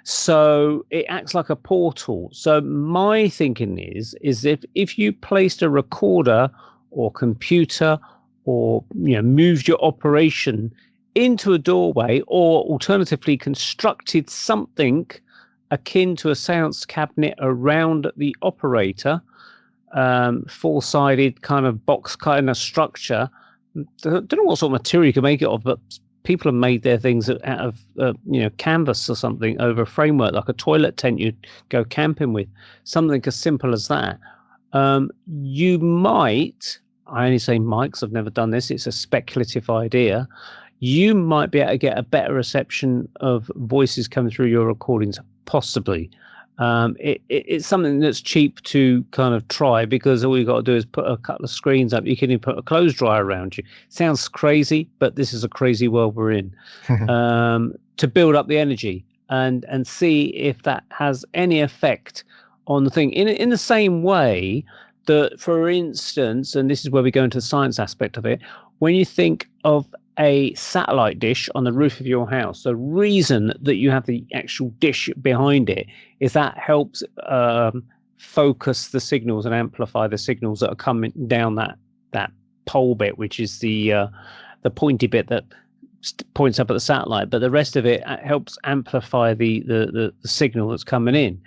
So it acts like a portal. So my thinking is if you placed a recorder or computer or moved your operation into a doorway, or alternatively constructed something akin to a seance cabinet around the operator, four-sided kind of box kind of structure. I don't know what sort of material you can make it of, but people have made their things out of canvas or something over a framework, like a toilet tent you'd go camping with, something as simple as that. You might, I only say might because I've never done this, it's a speculative idea, you might be able to get a better reception of voices coming through your recordings, possibly. It's something that's cheap to kind of try, because all you got to do is put a couple of screens up. You can even put a clothes dryer around you. Sounds crazy, but this is a crazy world we're in. To build up the energy and see if that has any effect on the thing. In the same way that, for instance, and this is where we go into the science aspect of it, when you think of a satellite dish on the roof of your house, the reason that you have the actual dish behind it is that helps focus the signals and amplify the signals that are coming down that pole bit, which is the pointy bit that points up at the satellite, but the rest of it helps amplify the signal that's coming in,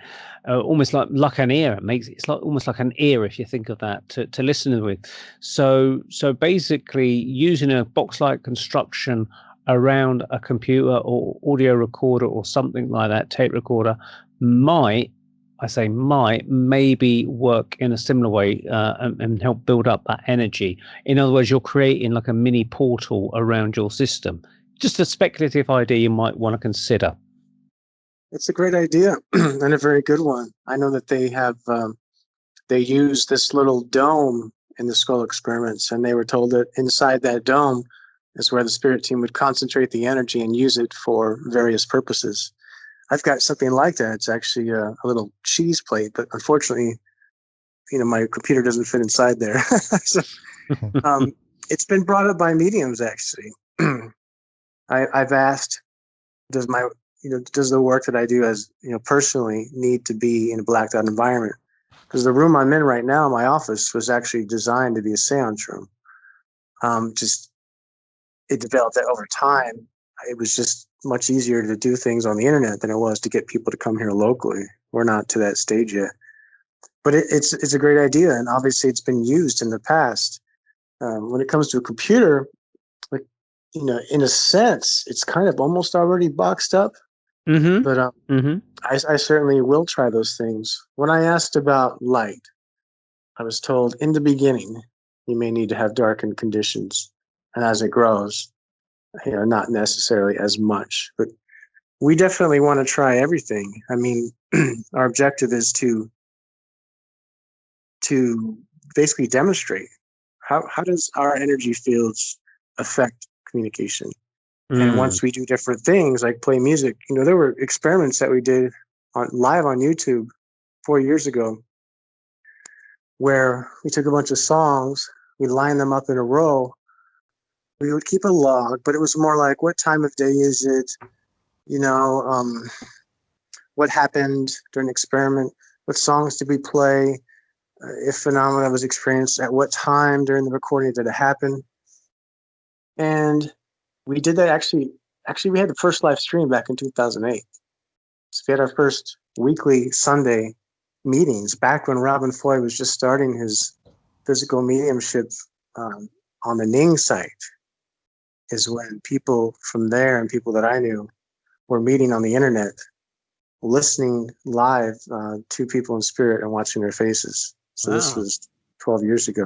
almost like an ear. It's like almost like an ear, if you think of that, to listen with. So basically, using a box-like construction around a computer or audio recorder or something like that, tape recorder, might maybe work in a similar way and help build up that energy. In other words, you're creating like a mini portal around your system. Just a speculative idea you might want to consider. It's a great idea and a very good one. I know that they have they use this little dome in the skull experiments, and they were told that inside that dome is where the spirit team would concentrate the energy and use it for various purposes. I've got something like that. It's actually a little cheese plate, but unfortunately, my computer doesn't fit inside there. So, it's been brought up by mediums, actually. I've asked, does the work that I do as personally need to be in a blacked out environment? Because the room I'm in right now, my office, was actually designed to be a seance room. It developed that over time. It was just much easier to do things on the internet than it was to get people to come here locally. We're not to that stage yet, but it's a great idea, and obviously it's been used in the past. When it comes to a computer, in a sense, it's kind of almost already boxed up. Mm-hmm. But I certainly will try those things. When I asked about light, I was told in the beginning you may need to have darkened conditions, and as it grows, not necessarily as much, but we definitely want to try everything. I mean, our objective is to basically demonstrate how does our energy fields affect communication. And once we do different things like play music, there were experiments that we did live on YouTube 4 years ago, where we took a bunch of songs, we lined them up in a row. We would keep a log, but it was more like, what time of day is it? What happened during the experiment? What songs did we play? If phenomena was experienced, at what time during the recording did it happen? And we did that actually, we had the first live stream back in 2008. So we had our first weekly Sunday meetings back when Robin Foy was just starting his physical mediumship on the Ning site. Is when people from there and people that I knew were meeting on the internet, listening live to people in spirit and watching their faces. So This was 12 years ago.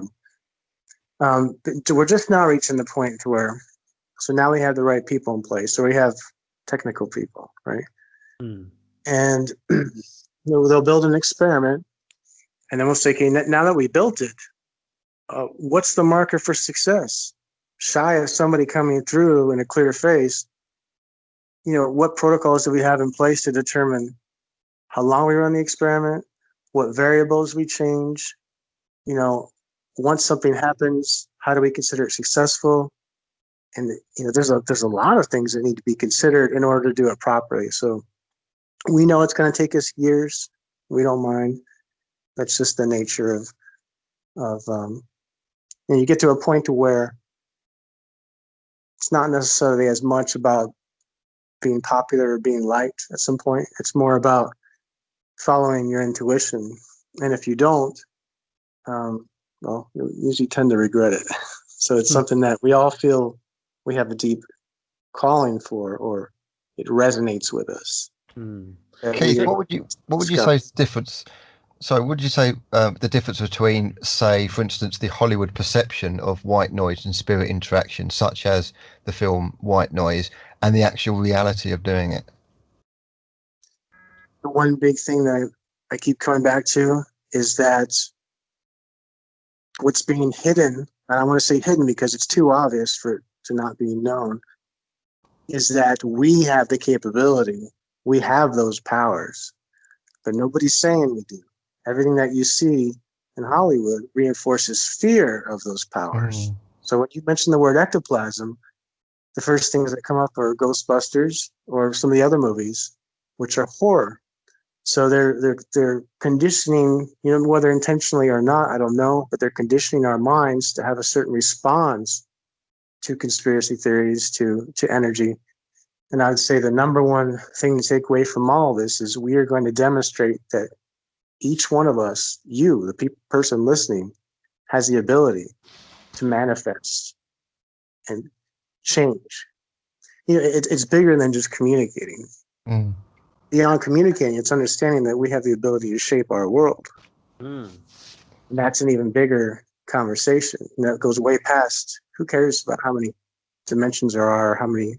But we're just now reaching the point to where, so now we have the right people in place. So we have technical people, right? And they'll build an experiment, and then we'll say, okay, now that we built it, what's the marker for success? Shy of somebody coming through in a clear face, what protocols do we have in place to determine how long we run the experiment, what variables we change, once something happens, how do we consider it successful? And there's a lot of things that need to be considered in order to do it properly. So we know it's going to take us years. We don't mind. That's just the nature of you get to a point to where it's not necessarily as much about being popular or being liked at some point. It's more about following your intuition. And if you don't, you'll usually tend to regret it. So it's something that we all feel we have a deep calling for, or it resonates with us. Keith, what would you say is the difference? So would you say the difference between, say, for instance, the Hollywood perception of white noise and spirit interaction, such as the film White Noise, and the actual reality of doing it? the one big thing that I keep coming back to is that what's being hidden, and I want to say hidden because it's too obvious for it to not be known, is that we have the capability, we have those powers, but nobody's saying we do. Everything that you see in Hollywood reinforces fear of those powers. So when you mention the word ectoplasm, the first things that come up are Ghostbusters or some of the other movies, which are horror. So they're conditioning, whether intentionally or not, I don't know, but they're conditioning our minds to have a certain response to conspiracy theories, to energy. And I would say the number one thing to take away from all this is we are going to demonstrate that each one of us, you, the person listening, has the ability to manifest and change. It's bigger than just communicating. Beyond communicating, it's understanding that we have the ability to shape our world. And that's an even bigger conversation. That goes way past who cares about how many dimensions there are, or how many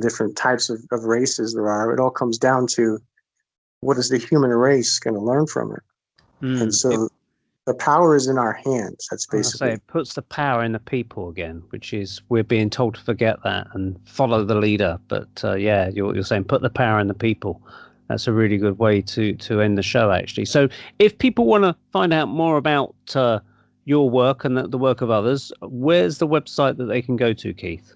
different types of races there are. It all comes down to what is the human race going to learn from it. And so the power is in our hands. That's basically it puts the power in the people again, which is we're being told to forget that and follow the leader. But you're saying put the power in the people. That's a really good way to end the show, actually. So if people want to find out more about your work and the work of others, where's the website that they can go to, Keith?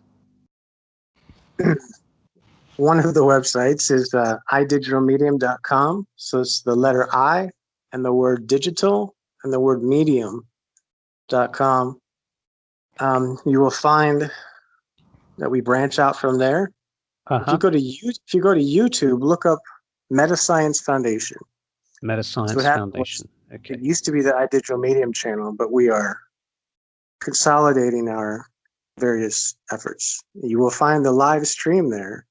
One of the websites is IDigitalMedium.com. So it's the letter I and the word digital and the word medium.com. You will find that we branch out from there. If you go to YouTube, look up Metascience Foundation. Metascience Foundation. Okay. It used to be the IDigital Medium channel, but we are consolidating our various efforts. You will find the live stream there,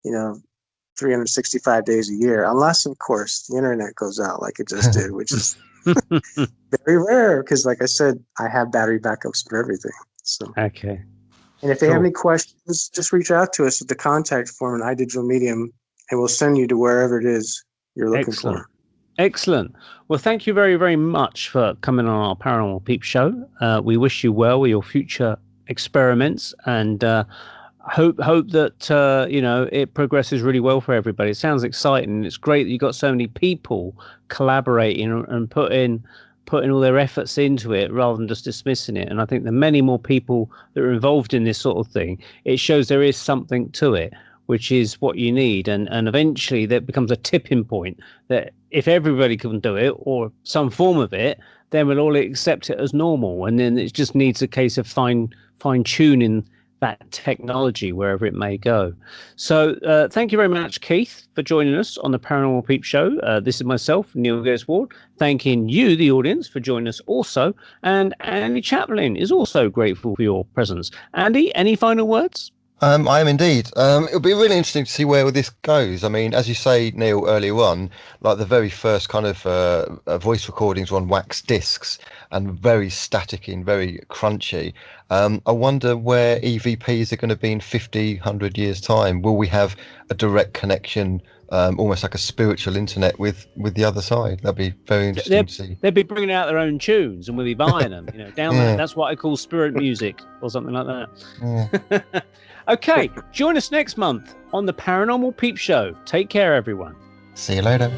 365 days a year, unless, of course, the internet goes out like it just did, which is very rare because, like I said, I have battery backups for everything. So okay. And if they have any questions, just reach out to us at the contact form in iDigital Medium, and we'll send you to wherever it is you're looking for. Excellent. Well, thank you very, very much for coming on our Paranormal Peep Show. We wish you well with your future experiments, and hope that it progresses really well for everybody. It sounds exciting. It's great that you got so many people collaborating and putting all their efforts into it rather than just dismissing it. And I think the many more people that are involved in this sort of thing, it shows there is something to it, which is what you need. And eventually that becomes a tipping point that if everybody can do it or some form of it, then we'll all accept it as normal. And then it just needs a case of fine tuning that technology wherever it may go. So thank you very much, Keith, for joining us on the Paranormal Peep Show. This is myself, Neil Ghostward, thanking you, the audience, for joining us also. And Andy Chaplin is also grateful for your presence. Andy, any final words? I am indeed. It'll be really interesting to see where this goes. I mean, as you say, Neil, earlier on, like the very first kind of voice recordings were on wax discs and very staticky and very crunchy. I wonder where EVPs are going to be in 50, 100 years' time. Will we have a direct connection, almost like a spiritual internet with the other side? That'd be very interesting to see. They'll be bringing out their own tunes and we'll be buying them. That's what I call spirit music or something like that. Yeah. Okay, join us next month on the Paranormal Peep Show. Take care, everyone. See you later.